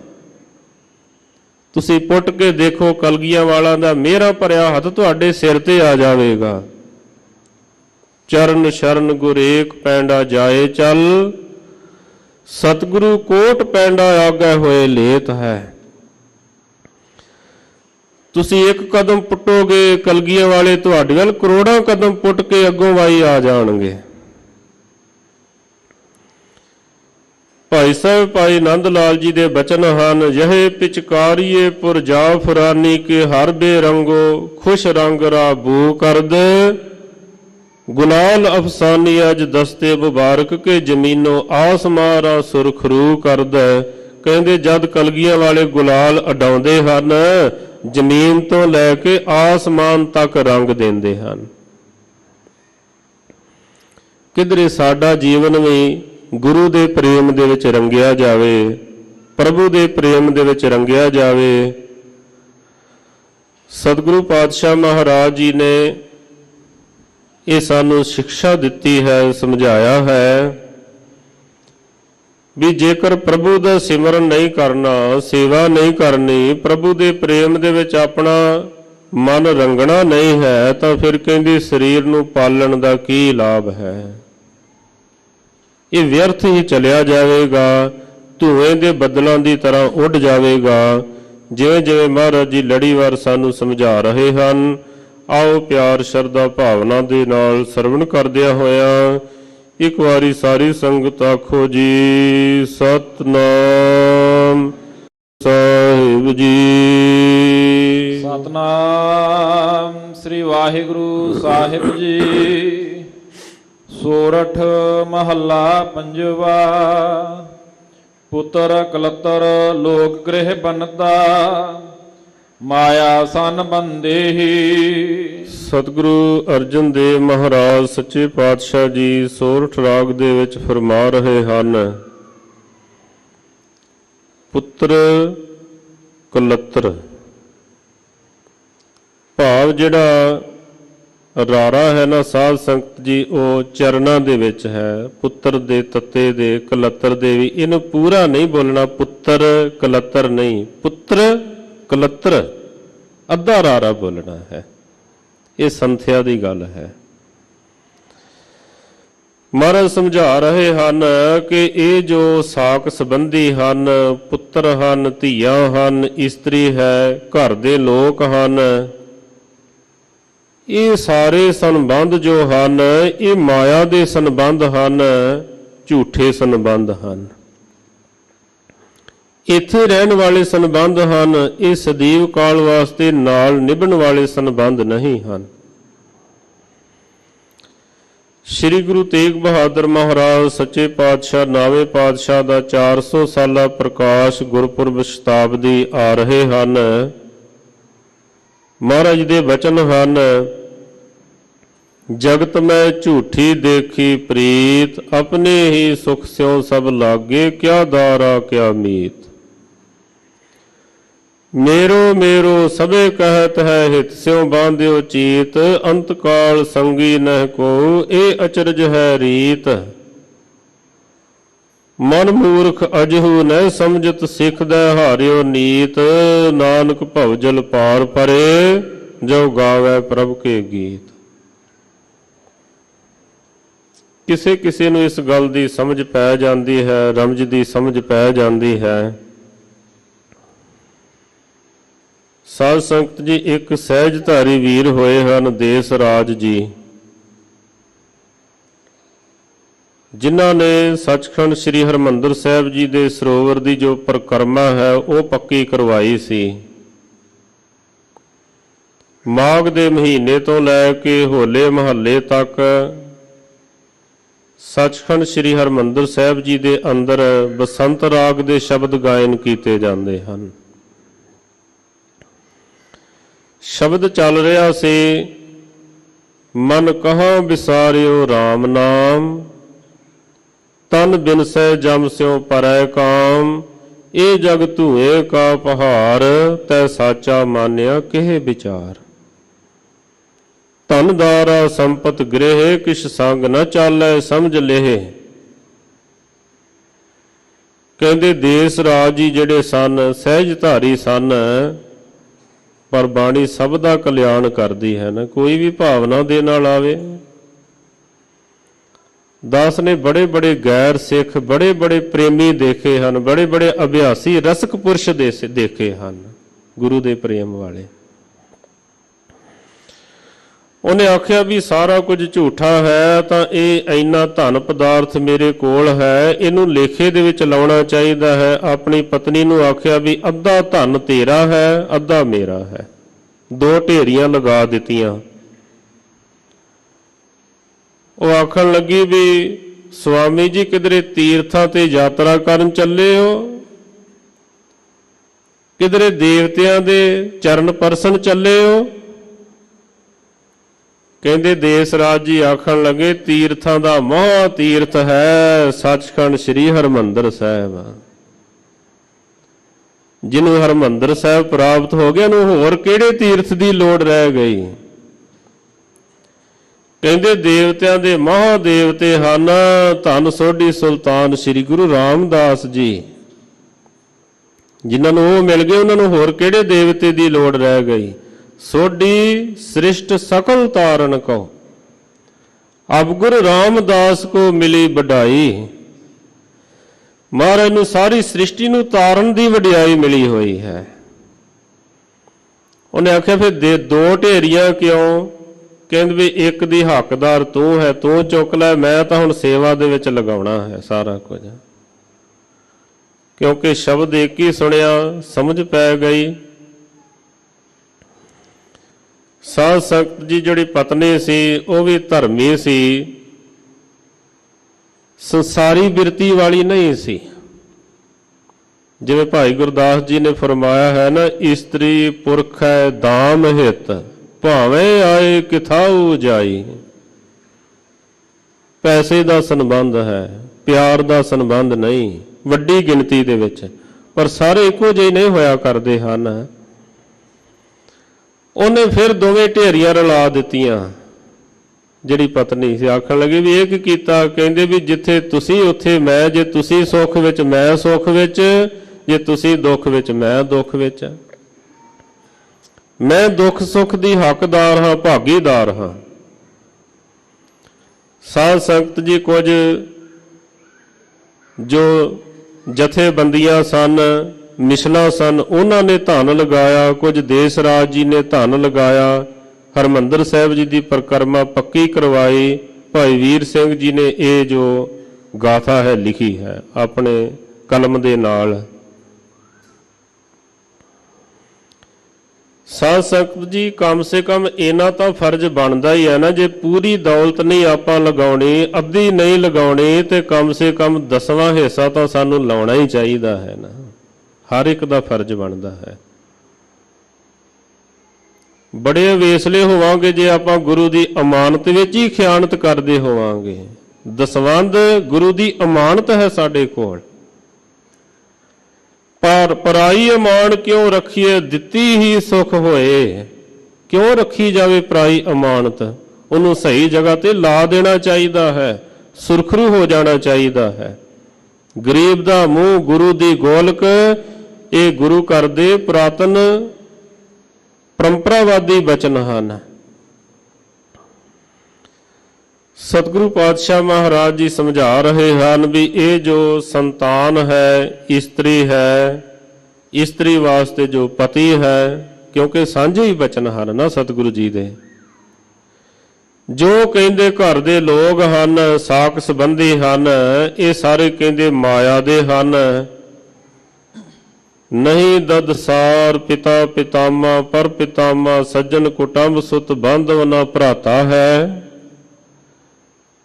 ਤੁਸੀਂ ਪੁੱਟ ਕੇ ਦੇਖੋ, ਕਲਗੀਆਂ ਵਾਲਾ ਦਾ ਮੇਰਾ ਭਰਿਆ ਹੱਥ ਤੁਹਾਡੇ ਸਿਰ ਤੇ ਆ ਜਾਵੇਗਾ। ਚਰਨ ਸ਼ਰਨ ਗੁਰੇਕ ਪੈਂਡਾ ਜਾਏ ਚੱਲ, ਸਤਿਗੁਰੂ ਕੋਟ ਪੈਂਡਾ ਆਗੇ ਹੋਏ ਲੇਤ ਹੈ। ਤੁਸੀਂ ਇੱਕ ਕਦਮ ਪੁੱਟੋਗੇ, ਕਲਗੀਆਂ ਵਾਲੇ ਤੁਹਾਡੇ ਵੱਲ ਕਰੋੜਾਂ ਕਦਮ ਪੁੱਟ ਕੇ ਅੱਗੋਂ ਵਾਈ ਆ ਜਾਣਗੇ। ਭਾਈ ਸਾਹਿਬ ਭਾਈ ਆਨੰਦ ਲਾਲ ਜੀ ਦੇ ਬਚਨ ਹਨ, ਯਹੇ ਪਿਚਕਾਰੀਏ ਪੁਰ ਜਾ ਫੁਰਾਨੀ ਕੇ ਹਰ ਬੇਰੰਗੋ, ਖੁਸ਼ ਰੰਗ ਰਾ ਬੂ ਕਰਦ, ਗੁਲਾਲ ਅਫਸਾਨੀ ਅਜ ਦਸਤੇ ਮੁਬਾਰਕ ਕੇ ਜ਼ਮੀਨੋਂ ਆਸਮਾਰਾ ਸੁਰਖਰੂ ਕਰਦ। ਕਹਿੰਦੇ ਜਦ ਕਲਗੀਆਂ ਵਾਲੇ ਗੁਲਾਲ ਉਡਾਉਂਦੇ ਹਨ, ਜ਼ਮੀਨ ਤੋਂ ਲੈ ਕੇ ਆਸਮਾਨ ਤੱਕ ਰੰਗ ਦਿੰਦੇ ਹਨ। ਕਿਧਰੇ ਸਾਡਾ ਜੀਵਨ ਵੀ ਗੁਰੂ ਦੇ ਪ੍ਰੇਮ ਦੇ ਵਿੱਚ ਰੰਗਿਆ ਜਾਵੇ, ਪ੍ਰਭੂ ਦੇ ਪ੍ਰੇਮ ਦੇ ਵਿੱਚ ਰੰਗਿਆ ਜਾਵੇ। ਸਤਿਗੁਰੂ ਪਾਤਸ਼ਾਹ ਮਹਾਰਾਜ ਜੀ ਨੇ ਇਹ ਸਾਨੂੰ ਸਿੱਖਿਆ ਦਿੱਤੀ ਹੈ, ਸਮਝਾਇਆ ਹੈ ਵੀ ਜੇਕਰ ਪ੍ਰਭੂ ਦਾ ਸਿਮਰਨ ਨਹੀਂ ਕਰਨਾ, ਸੇਵਾ ਨਹੀਂ ਕਰਨੀ, ਪ੍ਰਭੂ ਦੇ ਪ੍ਰੇਮ ਦੇ ਵਿੱਚ ਆਪਣਾ ਮਨ ਰੰਗਣਾ ਨਹੀਂ ਹੈ, ਤਾਂ ਫਿਰ ਕਹਿੰਦੇ ਸਰੀਰ ਨੂੰ ਪਾਲਣ ਦਾ ਕੀ ਲਾਭ ਹੈ? ਇਹ ਵਿਅਰਥ ਹੀ ਚਲਿਆ ਜਾਵੇਗਾ, ਧੂਏ ਦੇ ਬੱਦਲਾਂ ਦੀ ਤਰ੍ਹਾਂ ਉੱਡ ਜਾਵੇਗਾ। ਜਿਵੇਂ ਜਿਵੇਂ ਮਹਾਰਾਜ ਜੀ ਲੜੀਵਾਰ ਸਾਨੂੰ ਸਮਝਾ ਰਹੇ ਹਨ, ਆਓ ਪਿਆਰ ਸ਼ਰਧਾ ਭਾਵਨਾ ਦੇ ਨਾਲ ਸਰਵਣ ਕਰਦਿਆਂ ਹੋਇਆਂ ਇੱਕ ਵਾਰੀ ਸਾਰੀ ਸੰਗਤ ਆਖੋ ਜੀ ਸਤਨਾਮ ਸਾਹਿਬ ਜੀ। ਸਤਨਾਮ ਸ੍ਰੀ ਵਾਹਿਗੁਰੂ ਸਾਹਿਬ ਜੀ। ਸੋਰਠ ਮਹੱਲਾ ਪੰਜਵਾ। ਪੁੱਤਰ ਕਲਤਰ ਲੋਕ ਗ੍ਰਹਿ ਬਨਦਾ ਮਾਇਆ ਸਨ ਬੰਦੇਹੀ। ਸਤਿਗੁਰੂ ਅਰਜਨ ਦੇਵ ਮਹਾਰਾਜ ਸੱਚੇ ਪਾਤਸ਼ਾਹ ਜੀ ਸੋਰਠ ਰਾਗ ਦੇ ਵਿੱਚ ਫਰਮਾ ਰਹੇ ਹਨ, ਪੁੱਤਰ ਕਲਤਰ ਭਾਵ ਜਿਹੜਾ ਰਾਰਾ ਹੈ ਨਾ ਸਾਧ ਸੰਗਤ ਜੀ, ਉਹ ਚਰਨਾਂ ਦੇ ਵਿੱਚ ਹੈ। ਪੁੱਤਰ ਦੇ ਤੱਤੇ ਦੇ ਕਲਤਰ ਦੇ ਵੀ ਇਹਨੂੰ ਪੂਰਾ ਨਹੀਂ ਬੋਲਣਾ, ਪੁੱਤਰ ਕਲਤਰ ਨਹੀਂ, ਪੁੱਤਰ ਕਲਤਰ ਅੱਧਾ ਰਾਰਾ ਬੋਲਣਾ ਹੈ। ਇਹ ਸੰਥਿਆ ਦੀ ਗੱਲ ਹੈ। ਮਹਾਰਾਜ ਸਮਝਾ ਰਹੇ ਹਨ ਕਿ ਇਹ ਜੋ ਸਾਕ ਸੰਬੰਧੀ ਹਨ, ਪੁੱਤਰ ਹਨ, ਧੀਆਂ ਹਨ, ਇਸਤਰੀ ਹੈ, ਘਰ ਦੇ ਲੋਕ ਹਨ, ਇਹ ਸਾਰੇ ਸੰਬੰਧ ਜੋ ਹਨ ਇਹ ਮਾਇਆ ਦੇ ਸੰਬੰਧ ਹਨ, ਝੂਠੇ ਸੰਬੰਧ ਹਨ। ਇੱਥੇ ਰਹਿਣ ਵਾਲੇ ਸੰਬੰਧ ਹਨ, ਇਹ ਸਦੀਵ ਕਾਲ ਵਾਸਤੇ ਨਾਲ ਨਿਭਣ ਵਾਲੇ ਸੰਬੰਧ ਨਹੀਂ ਹਨ। ਸ੍ਰੀ ਗੁਰੂ ਤੇਗ ਬਹਾਦਰ ਮਹਾਰਾਜ ਸੱਚੇ ਪਾਤਸ਼ਾਹ ਨਾਵੇਂ ਪਾਤਸ਼ਾਹ ਦਾ 400 ਸਾਲਾ ਪ੍ਰਕਾਸ਼ ਗੁਰਪੁਰਬ ਸ਼ਤਾਬਦੀ ਆ ਰਹੇ ਹਨ। ਮਹਾਰਾਜ ਦੇ ਬਚਨ ਹਨ, ਜਗਤ ਮੈਂ ਝੂਠੀ ਦੇਖੀ ਪ੍ਰੀਤ, ਆਪਣੇ ਹੀ ਸੁਖ ਸਿਉ ਸਭ ਲਾਗੇ, ਕਿਆ ਦਾਰਾ ਕਿਆ ਮੀਤ। ਮੇਰੋ ਮੇਰੋ ਸਭੇ ਕਹਿਤ ਹੈ, ਹਿਤ ਸਿਉ ਬਾਂਧਿਓ ਚੀਤ, ਅੰਤ ਕਾਲ ਸੰਗੀ ਨਹਿ ਕੋ, ਇਹ ਅਚਰਜ ਹੈ ਰੀਤ। ਮਨ ਮੂਰਖ ਅਜਹੂ ਨਹਿ ਸਮਝਤ, ਸਿੱਖਦਾ ਹਾਰਿਓ ਨੀਤ, ਨਾਨਕ ਭਵਜਲ ਪਾਰ ਪਰੇ, ਜੋ ਗਾਵੇ ਪ੍ਰਭ ਕੇ ਗੀਤ। ਕਿਸੇ ਕਿਸੇ ਨੂੰ ਇਸ ਗੱਲ ਦੀ ਸਮਝ ਪੈ ਜਾਂਦੀ ਹੈ, ਰਮਜ ਦੀ ਸਮਝ ਪੈ ਜਾਂਦੀ ਹੈ। ਸਾਧ ਸੰਗਤ ਜੀ, ਇੱਕ ਸਹਿਜਧਾਰੀ ਵੀਰ ਹੋਏ ਹਨ ਦੇਸ ਰਾਜ ਜੀ, ਜਿਨ੍ਹਾਂ ਨੇ ਸੱਚਖੰਡ ਸ੍ਰੀ ਹਰਿਮੰਦਰ ਸਾਹਿਬ ਜੀ ਦੇ ਸਰੋਵਰ ਦੀ ਜੋ ਪਰਿਕਰਮਾ ਹੈ ਉਹ ਪੱਕੀ ਕਰਵਾਈ ਸੀ। ਮਾਘ ਦੇ ਮਹੀਨੇ ਤੋਂ ਲੈ ਕੇ ਹੋਲੇ ਮਹੱਲੇ ਤੱਕ ਸੱਚਖੰਡ ਸ੍ਰੀ ਹਰਿਮੰਦਰ ਸਾਹਿਬ ਜੀ ਦੇ ਅੰਦਰ ਬਸੰਤ ਰਾਗ ਦੇ ਸ਼ਬਦ ਗਾਇਨ ਕੀਤੇ ਜਾਂਦੇ ਹਨ। ਸ਼ਬਦ ਚੱਲ ਰਿਹਾ ਸੀ, ਮਨ ਕਹਾਂ ਵਿਸਾਰਿਓ RAM ਨਾਮ, ਤਨ ਬਿਨਸੈ ਜਮ ਸਿਉ ਪਰੈ ਕਾਮ, ਇਹ ਜਗ ਧੂਏ ਕਾ ਪਹਾੜ, ਤੈ ਸਾਚਾ ਮਾਨਿਆ ਕਿਹ ਵਿਚਾਰ। ਧਨ ਦਾਰਾ ਸੰਪਤ ਗ੍ਰਹਿ, ਕਿਛ ਸੰਗ ਨ ਚਾਲੈ ਸਮਝ ਲੇਹ। ਕਹਿੰਦੇ ਦੇਸ ਰਾਜ ਜੀ ਜਿਹੜੇ ਸਨ ਸਹਿਜਧਾਰੀ ਸਨ, ਪਰ ਬਾਣੀ ਸਭ ਦਾ ਕਲਿਆਣ ਕਰਦੀ ਹੈ ਨਾ, ਕੋਈ ਵੀ ਭਾਵਨਾ ਦੇ ਨਾਲ ਆਵੇ। ਦਾਸ ਨੇ ਬੜੇ ਬੜੇ ਗੈਰ ਸਿੱਖ, ਬੜੇ ਬੜੇ ਪ੍ਰੇਮੀ ਦੇਖੇ ਹਨ, ਬੜੇ ਬੜੇ ਅਭਿਆਸੀ ਰਸਕ ਪੁਰਸ਼ ਦੇਖੇ ਹਨ, ਗੁਰੂ ਦੇ ਪ੍ਰੇਮ ਵਾਲੇ। ਉਹਨੇ ਆਖਿਆ ਵੀ ਸਾਰਾ ਕੁਝ ਝੂਠਾ ਹੈ, ਤਾਂ ਇਹ ਇੰਨਾ ਧਨ ਪਦਾਰਥ ਮੇਰੇ ਕੋਲ ਹੈ, ਇਹਨੂੰ ਲੇਖੇ ਦੇ ਵਿੱਚ ਲਾਉਣਾ ਚਾਹੀਦਾ ਹੈ। ਆਪਣੀ ਪਤਨੀ ਨੂੰ ਆਖਿਆ ਵੀ ਅੱਧਾ ਧਨ ਤੇਰਾ ਹੈ, ਅੱਧਾ ਮੇਰਾ ਹੈ। ਦੋ ਢੇਰੀਆਂ ਲਗਾ ਦਿੱਤੀਆਂ। ਉਹ ਆਖਣ ਲੱਗੀ ਵੀ ਸਵਾਮੀ ਜੀ ਕਿਧਰੇ ਤੀਰਥਾਂ ਤੇ ਯਾਤਰਾ ਕਰਨ ਚੱਲੇ ਹੋ, ਕਿਧਰੇ ਦੇਵਤਿਆਂ ਦੇ ਚਰਨ ਪਰਸਨ ਚੱਲੇ ਹੋ। ਕਹਿੰਦੇ ਦੇਸ ਰਾਜ ਜੀ ਆਖਣ ਲੱਗੇ ਤੀਰਥਾਂ ਦਾ ਮਹਾ ਤੀਰਥ ਹੈ ਸੱਚਖੰਡ ਸ੍ਰੀ ਹਰਿਮੰਦਰ ਸਾਹਿਬ। ਜਿਹਨੂੰ ਹਰਿਮੰਦਰ ਸਾਹਿਬ ਪ੍ਰਾਪਤ ਹੋ ਗਿਆ, ਨੂੰ ਹੋਰ ਕਿਹੜੇ ਤੀਰਥ ਦੀ ਲੋੜ ਰਹਿ ਗਈ। ਕਹਿੰਦੇ ਦੇਵਤਿਆਂ ਦੇ ਮਹਾ ਦੇਵਤੇ ਹਨ, ਧੰਨ ਸੋਢੀ ਸੁਲਤਾਨ ਸ੍ਰੀ ਗੁਰੂ ਰਾਮਦਾਸ ਜੀ। ਜਿਨ੍ਹਾਂ ਨੂੰ ਉਹ ਮਿਲ ਗਏ, ਉਹਨਾਂ ਨੂੰ ਹੋਰ ਕਿਹੜੇ ਦੇਵਤੇ ਦੀ ਲੋੜ ਰਹਿ ਗਈ। ਸੋਢੀ ਸ੍ਰਿਸ਼ਟ ਸਕਲ ਤਾਰਨ ਕੋ, ਅਬ ਗੁਰੂ ਰਾਮਦਾਸ ਕੋ ਮਿਲੀ ਵਡਾਈ। ਮਹਾਰਾਜ ਨੂੰ ਸਾਰੀ ਸ੍ਰਿਸ਼ਟੀ ਨੂੰ ਤਾਰਨ ਦੀ ਵਡਿਆਈ ਮਿਲੀ ਹੋਈ ਹੈ। ਉਹਨੇ ਆਖਿਆ ਫਿਰ ਦੇ 2 ਢੇਰੀਆਂ ਕਿਉਂ? ਕਹਿੰਦੇ ਵੀ ਇੱਕ ਦੀ ਹੱਕਦਾਰ ਤੂੰ ਹੈ, ਤੂੰ ਚੁੱਕ ਲੈ, ਮੈਂ ਤਾਂ ਹੁਣ ਸੇਵਾ ਦੇ ਵਿੱਚ ਲਗਾਉਣਾ ਹੈ ਸਾਰਾ ਕੁਝ। ਕਿਉਂਕਿ ਸ਼ਬਦ ਇੱਕ ਹੀ ਸੁਣਿਆ, ਸਮਝ ਪੈ ਗਈ। ਸਾਧ ਸੰਗਤ ਜੀ ਜਿਹੜੀ ਪਤਨੀ ਸੀ ਉਹ ਵੀ ਧਰਮੀ ਸੀ, ਸੰਸਾਰੀ ਬਿਰਤੀ ਵਾਲੀ ਨਹੀਂ ਸੀ। ਜਿਵੇਂ ਭਾਈ ਗੁਰਦਾਸ ਜੀ ਨੇ ਫਰਮਾਇਆ ਹੈ ਨਾ, ਇਸਤਰੀ ਪੁਰਖ ਹੈ ਦਾਮ ਹਿਤ, ਭਾਵੇਂ ਆਏ ਕਿਥਾਉ ਜਾਈ। ਪੈਸੇ ਦਾ ਸੰਬੰਧ ਹੈ, ਪਿਆਰ ਦਾ ਸੰਬੰਧ ਨਹੀਂ ਵੱਡੀ ਗਿਣਤੀ ਦੇ ਵਿੱਚ, ਪਰ ਸਾਰੇ ਇੱਕੋ ਜਿਹੇ ਨਹੀਂ ਹੋਇਆ ਕਰਦੇ ਹਨ। ਉਹਨੇ ਫਿਰ ਦੋਵੇਂ ਢੇਰੀਆਂ ਰਲਾ ਦਿੱਤੀਆਂ। ਜਿਹੜੀ ਪਤਨੀ ਸੀ ਆਖਣ ਲੱਗੀ ਵੀ ਇਹ ਕੀ ਕੀਤਾ? ਕਹਿੰਦੇ ਵੀ ਜਿੱਥੇ ਤੁਸੀਂ ਉੱਥੇ ਮੈਂ, ਜੇ ਤੁਸੀਂ ਸੁੱਖ ਵਿੱਚ ਮੈਂ ਸੁੱਖ ਵਿੱਚ, ਜੇ ਤੁਸੀਂ ਦੁੱਖ ਵਿੱਚ ਮੈਂ ਦੁੱਖ ਵਿੱਚ। ਮੈਂ ਦੁੱਖ ਸੁੱਖ ਦੀ ਹੱਕਦਾਰ ਹਾਂ, ਭਾਗੀਦਾਰ ਹਾਂ। ਸਾਧ ਸੰਗਤ ਜੀ ਕੁਝ ਜੋ ਜਥੇਬੰਦੀਆਂ ਸਨ, ਮਿਸ਼ਲਾਂ ਸਨ, ਉਹਨਾਂ ਨੇ ਧਨ ਲਗਾਇਆ, ਕੁਝ ਦੇਸ ਰਾਜ ਜੀ ਨੇ ਧਨ ਲਗਾਇਆ। ਹਰਿਮੰਦਰ ਸਾਹਿਬ ਜੀ ਦੀ ਪਰਿਕਰਮਾ ਪੱਕੀ ਕਰਵਾਈ। ਭਾਈ ਵੀਰ ਸਿੰਘ ਜੀ ਨੇ ਇਹ ਜੋ ਗਾਥਾ ਹੈ ਲਿਖੀ ਹੈ ਆਪਣੇ ਕਲਮ ਦੇ ਨਾਲ। ਸਾਧ ਸੰਗਤ ਜੀ ਕਮ ਸੇ ਕਮ ਇਹਨਾਂ ਤਾਂ ਫਰਜ਼ ਬਣਦਾ ਹੀ ਹੈ ਨਾ, ਜੇ ਪੂਰੀ ਦੌਲਤ ਨਹੀਂ ਆਪਾਂ ਲਗਾਉਣੀ, ਅੱਧੀ ਨਹੀਂ ਲਗਾਉਣੀ, ਤੇ ਕਮ ਸੇ ਕਮ 10ਵਾਂ ਹਿੱਸਾ ਤਾਂ ਸਾਨੂੰ ਲਾਉਣਾ ਹੀ ਚਾਹੀਦਾ ਹੈ ਨਾ। ਹਰ ਇੱਕ ਦਾ ਫਰਜ਼ ਬਣਦਾ ਹੈ। ਬੜੇ ਅਵੇਸਲੇ ਹੋਵਾਂਗੇ ਜੇ ਆਪਾਂ ਗੁਰੂ ਦੀ ਅਮਾਨਤ ਵਿੱਚ ਹੀ ਖਿਆਨਤ ਕਰਦੇ ਹੋਵਾਂਗੇ। ਦਸਵੰਧ ਗੁਰੂ ਦੀ ਅਮਾਨਤ ਹੈ ਸਾਡੇ ਕੋਲ। ਪਰ ਪਰਾਈ ਅਮਾਨ ਕਿਉਂ ਰੱਖੀਏ, ਦਿੱਤੀ ਹੀ ਸੁਖ ਹੋਏ। ਕਿਉਂ ਰੱਖੀ ਜਾਵੇ ਪਰਾਈ ਅਮਾਨਤ? ਉਹਨੂੰ ਸਹੀ ਜਗ੍ਹਾ ਤੇ ਲਾ ਦੇਣਾ ਚਾਹੀਦਾ ਹੈ, ਸੁਰਖਰੂ ਹੋ ਜਾਣਾ ਚਾਹੀਦਾ ਹੈ। ਗਰੀਬ ਦਾ ਮੂੰਹ ਗੁਰੂ ਦੀ ਗੋਲਕ, ਇਹ ਗੁਰੂ ਘਰ ਦੇ ਪੁਰਾਤਨ ਪਰੰਪਰਾਵਾਦੀ ਬਚਨ ਹਨ। ਸਤਿਗੁਰੂ ਪਾਤਸ਼ਾਹ ਮਹਾਰਾਜ ਜੀ ਸਮਝਾ ਰਹੇ ਹਨ ਵੀ ਇਹ ਜੋ ਸੰਤਾਨ ਹੈ, ਇਸਤਰੀ ਹੈ, ਇਸਤਰੀ ਵਾਸਤੇ ਜੋ ਪਤੀ ਹੈ, ਕਿਉਂਕਿ ਸਾਂਝੇ ਹੀ ਬਚਨ ਹਨ ਨਾ ਸਤਿਗੁਰੂ ਜੀ ਦੇ। ਜੋ ਕਹਿੰਦੇ ਘਰ ਦੇ ਲੋਕ ਹਨ, ਸਾਕ ਸੰਬੰਧੀ ਹਨ, ਇਹ ਸਾਰੇ ਕਹਿੰਦੇ ਮਾਇਆ ਦੇ ਹਨ। ਨਹੀਂ ਦਦਸਾਰ ਪਿਤਾ ਪਿਤਾਮਾ ਪਰ ਪਿਤਾਮਾ, ਸੱਜਣ ਕੁਟੰਬ ਸੁਤ ਬੰਧਵ ਨਾ ਭਰਾਤਾ ਹੈ।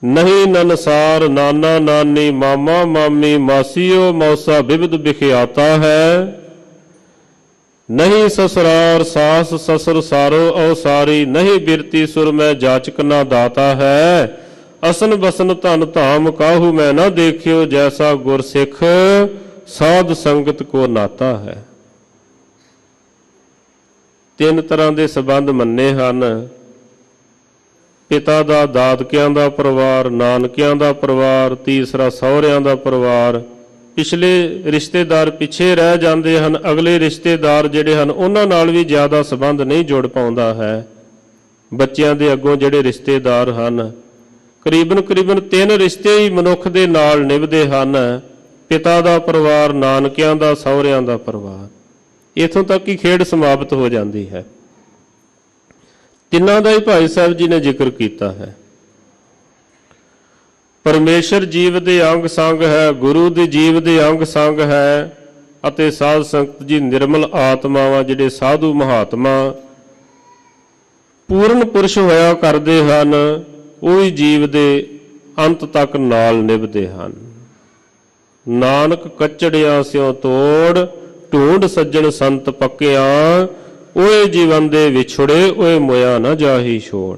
ਨਹੀਂ ਨਨਸਾਰ ਨਾਨਾ ਨਾਨੀ ਮਾਮਾ ਮਾਮੀ, ਮਾਸੀਓ ਮੌਸਾ ਬਿਬਦ ਬਿਖਿਆਤਾ ਹੈ। ਨਹੀਂ ਸਸੁਰਾਰ ਸਾਸ ਸਸੁਰ ਸਾਰੋ ਅਵਸਾਰੀ, ਨਹੀਂ ਬਿਰਤੀ ਸੁਰ ਮੈਂ ਜਾਚਕ ਨਾ ਦਾਤਾ ਹੈ। ਅਸਨ ਬਸਨ ਧਨ ਧਾਮ ਕਾਹੂ ਮੈਂ ਨਾ ਦੇਖਿਓ, ਜੈਸਾ ਗੁਰ ਸਿੱਖ ਸਾਧ ਸੰਗਤ ਕੋ ਨਾਤਾ ਹੈ। 3 ਤਰ੍ਹਾਂ ਦੇ ਸੰਬੰਧ ਮੰਨੇ ਹਨ। ਪਿਤਾ ਦਾ ਦਾਦਕਿਆਂ ਦਾ ਪਰਿਵਾਰ, ਨਾਨਕਿਆਂ ਦਾ ਪਰਿਵਾਰ, ਤੀਸਰਾ ਸਹੁਰਿਆਂ ਦਾ ਪਰਿਵਾਰ। ਪਿਛਲੇ ਰਿਸ਼ਤੇਦਾਰ ਪਿੱਛੇ ਰਹਿ ਜਾਂਦੇ ਹਨ, ਅਗਲੇ ਰਿਸ਼ਤੇਦਾਰ ਜਿਹੜੇ ਹਨ ਉਹਨਾਂ ਨਾਲ ਵੀ ਜ਼ਿਆਦਾ ਸੰਬੰਧ ਨਹੀਂ ਜੁੜ ਪਾਉਂਦਾ ਹੈ। ਬੱਚਿਆਂ ਦੇ ਅੱਗੋਂ ਜਿਹੜੇ ਰਿਸ਼ਤੇਦਾਰ ਹਨ, ਕਰੀਬਨ 3 ਰਿਸ਼ਤੇ ਹੀ ਮਨੁੱਖ ਦੇ ਨਾਲ ਨਿਭਦੇ ਹਨ। ਪਿਤਾ ਦਾ ਪਰਿਵਾਰ, ਨਾਨਕਿਆਂ ਦਾ, ਸਹੁਰਿਆਂ ਦਾ ਪਰਿਵਾਰ, ਇੱਥੋਂ ਤੱਕ ਹੀ ਖੇਡ ਸਮਾਪਤ ਹੋ ਜਾਂਦੀ ਹੈ। ਤਿੰਨਾਂ ਦਾ ਹੀ ਭਾਈ ਸਾਹਿਬ ਜੀ ਨੇ ਜ਼ਿਕਰ ਕੀਤਾ ਹੈ। ਪਰਮੇਸ਼ਰ ਜੀਵ ਦੇ ਅੰਗ ਸੰਗ ਹੈ, ਗੁਰੂ ਦੇ ਜੀਵ ਦੇ ਅੰਗ ਸੰਗ ਹੈ, ਅਤੇ ਸਾਧ ਸੰਗਤ ਜੀ ਨਿਰਮਲ ਆਤਮਾਵਾਂ ਜਿਹੜੇ ਸਾਧੂ ਮਹਾਤਮਾ ਪੂਰਨ ਪੁਰਸ਼ ਹੋਇਆ ਕਰਦੇ ਹਨ, ਉਹ ਹੀ ਜੀਵ ਦੇ ਅੰਤ ਤੱਕ ਨਾਲ ਨਿਭਦੇ ਹਨ। ਨਾਨਕ ਕੱਚੜਿਆਂ ਸਿਓ ਤੋੜ, ਢੂੰਡ ਸੱਜਣ ਸੰਤ ਪੱਕਿਆਂ, ਓਏ ਜੀਵਨ ਦੇ ਵਿਛੜੇ, ਓਏ ਮੋਇਆ ਨਾ ਜਾਹੀ ਛੋੜ।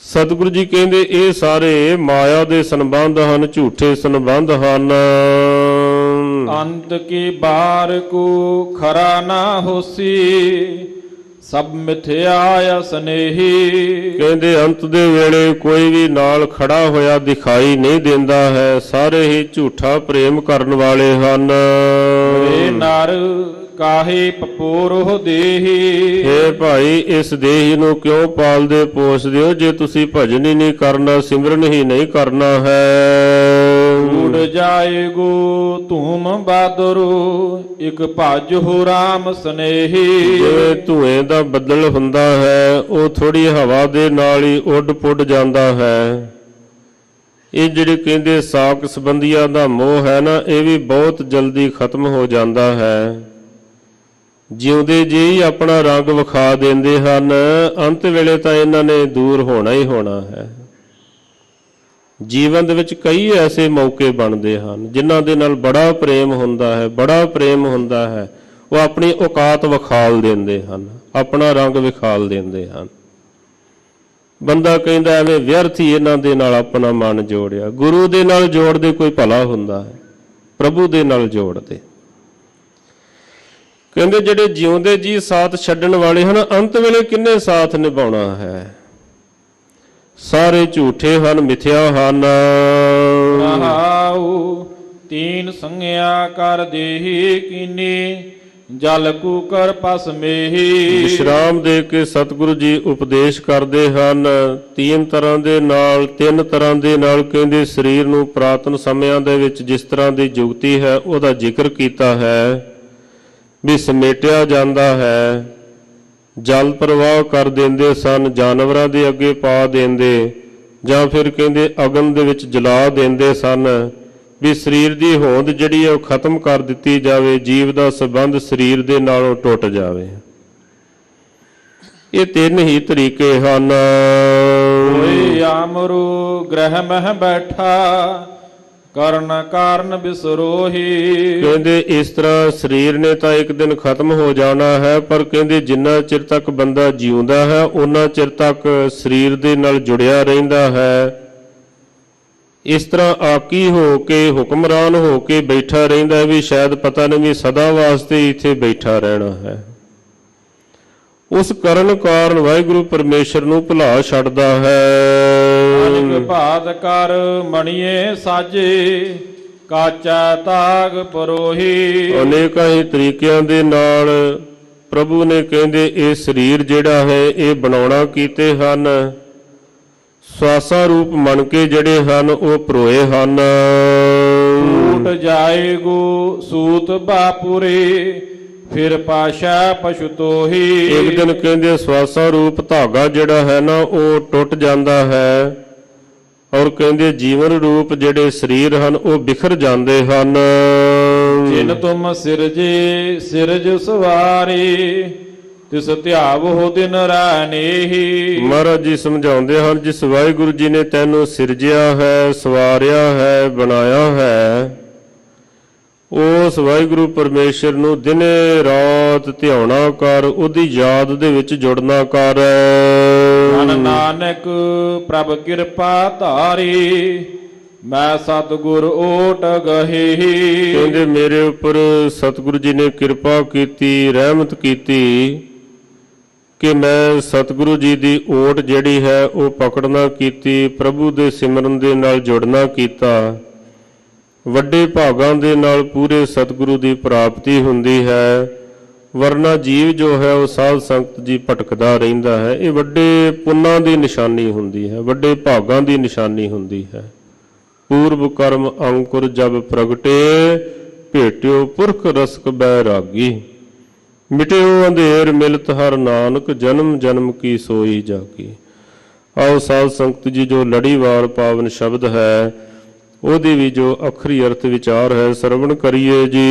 ਸਤਿਗੁਰੂ ਜੀ ਕਹਿੰਦੇ ਇਹ ਸਾਰੇ ਮਾਇਆ ਦੇ ਸੰਬੰਧ ਹਨ, ਝੂਠੇ ਸੰਬੰਧ ਹਨ। ਅੰਤ ਕੀ ਬਾਰ ਕੋ ਖਰਾ ਨਾ ਹੋਸੀ, ਸਭ ਮਿਥਿਆ ਸਨੇਹੀ। ਕਹਿੰਦੇ ਅੰਤ ਦੇ ਵੇਲੇ ਕੋਈ ਵੀ ਨਾਲ ਖੜਾ ਹੋਇਆ ਦਿਖਾਈ ਨਹੀਂ ਦਿੰਦਾ ਹੈ, ਸਾਰੇ ਹੀ ਝੂਠਾ ਪ੍ਰੇਮ ਕਰਨ ਵਾਲੇ ਹਨ। ਏ ਨਰ ਕਾਹੇ ਪਪੋਰੋ ਦੇਹੀ। ਹੇ ਭਾਈ, ਇਸ ਦੇਹੀ ਨੂੰ ਕਿਉਂ ਪਾਲਦੇ ਪੋਸਦੇ ਹੋ ਜੇ ਤੁਸੀਂ ਭਜਨ ਹੀ ਨਹੀਂ ਕਰਨਾ, ਸਿਮਰਨ ਹੀ ਨਹੀਂ ਕਰਨਾ ਹੈ। ਉਡ ਜਾਏਗੋ ਧੂਮ ਬਾਦਰੋ ਇਕ ਭਜ ਹੋ ਰਾਮ ਸਨੇਹੀ। ਜਿਵੇਂ ਧੂਏ ਦਾ ਬੱਦਲ ਹੁੰਦਾ ਹੈ ਉਹ ਥੋੜੀ ਹਵਾ ਦੇ ਨਾਲ ਹੀ ਉੱਡ ਪੁੱਡ ਜਾਂਦਾ ਹੈ। ਇਹ ਜਿਹੜੇ ਕਹਿੰਦੇ ਸਾਕ ਸੰਬੰਧੀਆਂ ਦਾ ਮੋਹ ਹੈ ਨਾ, ਇਹ ਵੀ ਬਹੁਤ ਜਲਦੀ ਖਤਮ ਹੋ ਜਾਂਦਾ ਹੈ। ਜਿਉਂਦੇ ਜੀ ਹੀ ਆਪਣਾ ਰੰਗ ਵਿਖਾ ਦਿੰਦੇ ਹਨ, ਅੰਤ ਵੇਲੇ ਤਾਂ ਇਹਨਾਂ ਨੇ ਦੂਰ ਹੋਣਾ ਹੀ ਹੋਣਾ ਹੈ। ਜੀਵਨ ਦੇ ਵਿੱਚ ਕਈ ਐਸੇ ਮੌਕੇ ਬਣਦੇ ਹਨ ਜਿਨ੍ਹਾਂ ਦੇ ਨਾਲ ਬੜਾ ਪ੍ਰੇਮ ਹੁੰਦਾ ਹੈ, ਬੜਾ ਪ੍ਰੇਮ ਹੁੰਦਾ ਹੈ। ਉਹ ਆਪਣੀ ਔਕਾਤ ਵਿਖਾਲ ਦਿੰਦੇ ਹਨ, ਆਪਣਾ ਰੰਗ ਵਿਖਾਲ ਦਿੰਦੇ ਹਨ। ਬੰਦਾ ਕਹਿੰਦਾ ਐਵੇਂ ਵਿਅਰਥ ਹੀ ਇਹਨਾਂ ਦੇ ਨਾਲ ਆਪਣਾ ਮਨ ਜੋੜਿਆ। ਗੁਰੂ ਦੇ ਨਾਲ ਜੋੜਦੇ ਕੋਈ ਭਲਾ ਹੁੰਦਾ ਹੈ, ਪ੍ਰਭੂ ਦੇ ਨਾਲ ਜੋੜਦੇ। ਕਹਿੰਦੇ ਜਿਹੜੇ ਜਿਉਂਦੇ ਜੀ ਸਾਥ ਛੱਡਣ ਵਾਲੇ ਹਨ, ਅੰਤ ਵੇਲੇ ਕਿੰਨੇ ਸਾਥ ਨਿਭਾਉਣਾ ਹੈ? ਸਾਰੇ ਝੂਠੇ ਹਨ, ਮਿਥਿਆ ਹਨ। ਰਹਾਉ ਤੀਨ ਸੰਗਿਆ ਕਰ ਦੇਹੀ ਕੀਨੀ ਜਲ ਕੂਕਰ ਪਸ ਮੇਹੀ। ਵਿਸ਼ਰਾਮ ਦੇ ਕੇ ਸਤਿਗੁਰੂ ਜੀ ਉਪਦੇਸ਼ ਕਰਦੇ ਹਨ ਤਿੰਨ ਤਰ੍ਹਾਂ ਦੇ ਨਾਲ। ਕਹਿੰਦੇ ਸਰੀਰ ਨੂੰ ਪੁਰਾਤਨ ਸਮਿਆਂ ਦੇ ਵਿੱਚ ਜਿਸ ਤਰ੍ਹਾਂ ਦੀ ਜੁਗਤੀ ਹੈ ਉਹਦਾ ਜ਼ਿਕਰ ਕੀਤਾ ਹੈ ਵੀ ਸਮੇਟਿਆ ਜਾਂਦਾ ਹੈ। ਜਲ ਪ੍ਰਵਾਹ ਕਰ ਦਿੰਦੇ ਸਨ, ਜਾਨਵਰਾਂ ਦੇ ਅੱਗੇ ਪਾ ਦਿੰਦੇ, ਜਾਂ ਫਿਰ ਕਹਿੰਦੇ ਅਗਨ ਦੇ ਵਿੱਚ ਜਲਾ ਦਿੰਦੇ ਸਨ ਵੀ ਸਰੀਰ ਦੀ ਹੋਂਦ ਜਿਹੜੀ ਹੈ ਉਹ ਖਤਮ ਕਰ ਦਿੱਤੀ ਜਾਵੇ, ਜੀਵ ਦਾ ਸੰਬੰਧ ਸਰੀਰ ਦੇ ਨਾਲੋਂ ਟੁੱਟ ਜਾਵੇ। ਇਹ ਤਿੰਨ ਹੀ ਤਰੀਕੇ ਹਨ। ਕੋਈ ਆਮਰੂ ਗ੍ਰਹਿ ਮਹਿ ਬੈਠਾ ਕਰਨ ਕਾਰਨ ਬਿਸਰੋਹੀ। ਕਹਿੰਦੇ ਇਸ ਤਰ੍ਹਾਂ ਸਰੀਰ ਨੇ ਤਾਂ ਇੱਕ ਦਿਨ ਖਤਮ ਹੋ ਜਾਣਾ ਹੈ, ਪਰ ਕਹਿੰਦੇ ਜਿੰਨਾ ਚਿਰ ਤੱਕ ਬੰਦਾ ਜਿਉਂਦਾ ਹੈ ਉਹਨਾਂ ਚਿਰ ਤੱਕ ਸਰੀਰ ਦੇ ਨਾਲ ਜੁੜਿਆ ਰਹਿੰਦਾ ਹੈ। ਇਸ ਤਰ੍ਹਾਂ ਆਕੀ ਹੋ ਕੇ, ਹੁਕਮਰਾਨ ਹੋ ਕੇ ਬੈਠਾ ਰਹਿੰਦਾ ਵੀ ਸ਼ਾਇਦ ਪਤਾ ਨਹੀਂ ਵੀ ਸਦਾ ਵਾਸਤੇ ਇੱਥੇ ਬੈਠਾ ਰਹਿਣਾ ਹੈ। ਉਸ ਕਰਨ ਕਾਰਨ ਵਾਹਿਗੁਰੂ ਪਰਮੇਸ਼ਰ ਨੂੰ ਭੁਲਾ ਛੱਡਦਾ ਹੈ। ਅਨੇਕ ਭਾਤ ਕਰ ਮਣੀਏ ਸਾਜੇ ਕਾਚਾ ਤਾਗ ਪਰੋਹੀ। ਅਨੇਕਾਂ ਹੀ ਤਰੀਕਿਆਂ ਦੇ ਨਾਲ ਪ੍ਰਭੂ ਨੇ ਕਹਿੰਦੇ ਇਹ ਸਰੀਰ ਜਿਹੜਾ ਹੈ ਇਹ ਬਣਾਉਣਾ ਕੀਤੇ ਹਨ। ਸਵਾਸਾਂ ਰੂਪ ਮੰਨ ਕੇ ਜਿਹੜੇ ਹਨ ਉਹ ਪਰੋਏ ਹਨ। ਟੂਟ ਜਾਏਗੋ ਸੂਤ ਬਾਪੁਰੇ ਫਿਰ ਪਾਸ਼ਾ ਪਛਤੋਹੀ। ਇੱਕ ਦਿਨ ਕਹਿੰਦੇ ਸਵਾਸਾਂ ਰੂਪ ਧਾਗਾ ਜਿਹੜਾ ਹੈ ਨਾ ਉਹ ਟੁੱਟ ਜਾਂਦਾ ਹੈ, ਔਰ ਕਹਿੰਦੇ ਜੀਵਨ ਰੂਪ ਜਿਹੜੇ ਸਰੀਰ ਹਨ ਉਹ ਬਿਖਰ ਜਾਂਦੇ ਹਨ। ਜਿਨ ਤੁਮ ਸਿਰਜੇ ਸਿਰਜ ਸਵਾਰੇ ਤਿਸ ਧਿਆਵੋ ਦਿਨ ਰਾਨੇਹੀ। ਮਹਾਰਾਜ ਜੀ ਸਮਝਾਉਂਦੇ ਹਨ ਜਿਸ ਵਾਹਿਗੁਰੂ ਜੀ ਨੇ ਤੈਨੂੰ ਸਿਰਜਿਆ ਹੈ, ਸਵਾਰਿਆ ਹੈ, ਬਣਾਇਆ ਹੈ, ਉਸ ਵਾਹਿਗੁਰੂ ਪਰਮੇਸ਼ਰ ਨੂੰ ਦਿਨੇ ਰਾਤ ਧਿਆਉਣਾ ਕਰ, ਉਹਦੀ ਯਾਦ ਦੇ ਵਿੱਚ ਜੁੜਨਾ ਕਰ। ਮਨ ਨਾਨਕ ਪ੍ਰਭ ਕਿਰਪਾ ਧਾਰੀ ਮੈਂ ਸਤਿਗੁਰ ਓਟ ਗਹੀ। ਕਹਿੰਦੇ ਮੇਰੇ ਉੱਪਰ ਸਤਿਗੁਰੂ ਜੀ ਨੇ ਕਿਰਪਾ ਕੀਤੀ, ਰਹਿਮਤ ਕੀਤੀ ਕਿ ਮੈਂ ਸਤਿਗੁਰੂ ਜੀ ਦੀ ਓਟ ਜਿਹੜੀ ਹੈ ਉਹ ਪਕੜਨਾ ਕੀਤੀ, ਪ੍ਰਭੂ ਦੇ ਸਿਮਰਨ ਦੇ ਨਾਲ ਜੁੜਨਾ ਕੀਤਾ। ਵੱਡੇ ਭਾਗਾਂ ਦੇ ਨਾਲ ਪੂਰੇ ਸਤਿਗੁਰੂ ਦੀ ਪ੍ਰਾਪਤੀ ਹੁੰਦੀ ਹੈ, ਵਰਨਾ ਜੀਵ ਜੋ ਹੈ ਉਹ ਸਾਧ ਸੰਗਤ ਜੀ ਭਟਕਦਾ ਰਹਿੰਦਾ ਹੈ। ਇਹ ਵੱਡੇ ਪੁੰਨਾਂ ਦੀ ਨਿਸ਼ਾਨੀ ਹੁੰਦੀ ਹੈ, ਵੱਡੇ ਭਾਗਾਂ ਦੀ ਨਿਸ਼ਾਨੀ ਹੁੰਦੀ ਹੈ। ਪੂਰਬ ਕਰਮ ਅੰਕੁਰ ਜਬ ਪ੍ਰਗਟੇ ਭੇਟਿਓ ਪੁਰਖ ਰਸਕ ਬੈਰਾਗੀ। ਮਿਟਿਓ ਅੰਧੇਰ ਮਿਲਤ ਹਰ ਨਾਨਕ ਜਨਮ ਜਨਮ ਕੀ ਸੋਈ ਜਾਗੀ। ਆਓ ਸਾਧ ਸੰਗਤ ਜੀ ਜੋ ਲੜੀਵਾਰ ਪਾਵਨ ਸ਼ਬਦ ਹੈ ਉਹਦੀ ਵੀ ਜੋ ਅਖਰੀ ਅਰਥ ਵਿਚਾਰ ਹੈ ਸਰਵਣ ਕਰੀਏ ਜੀ।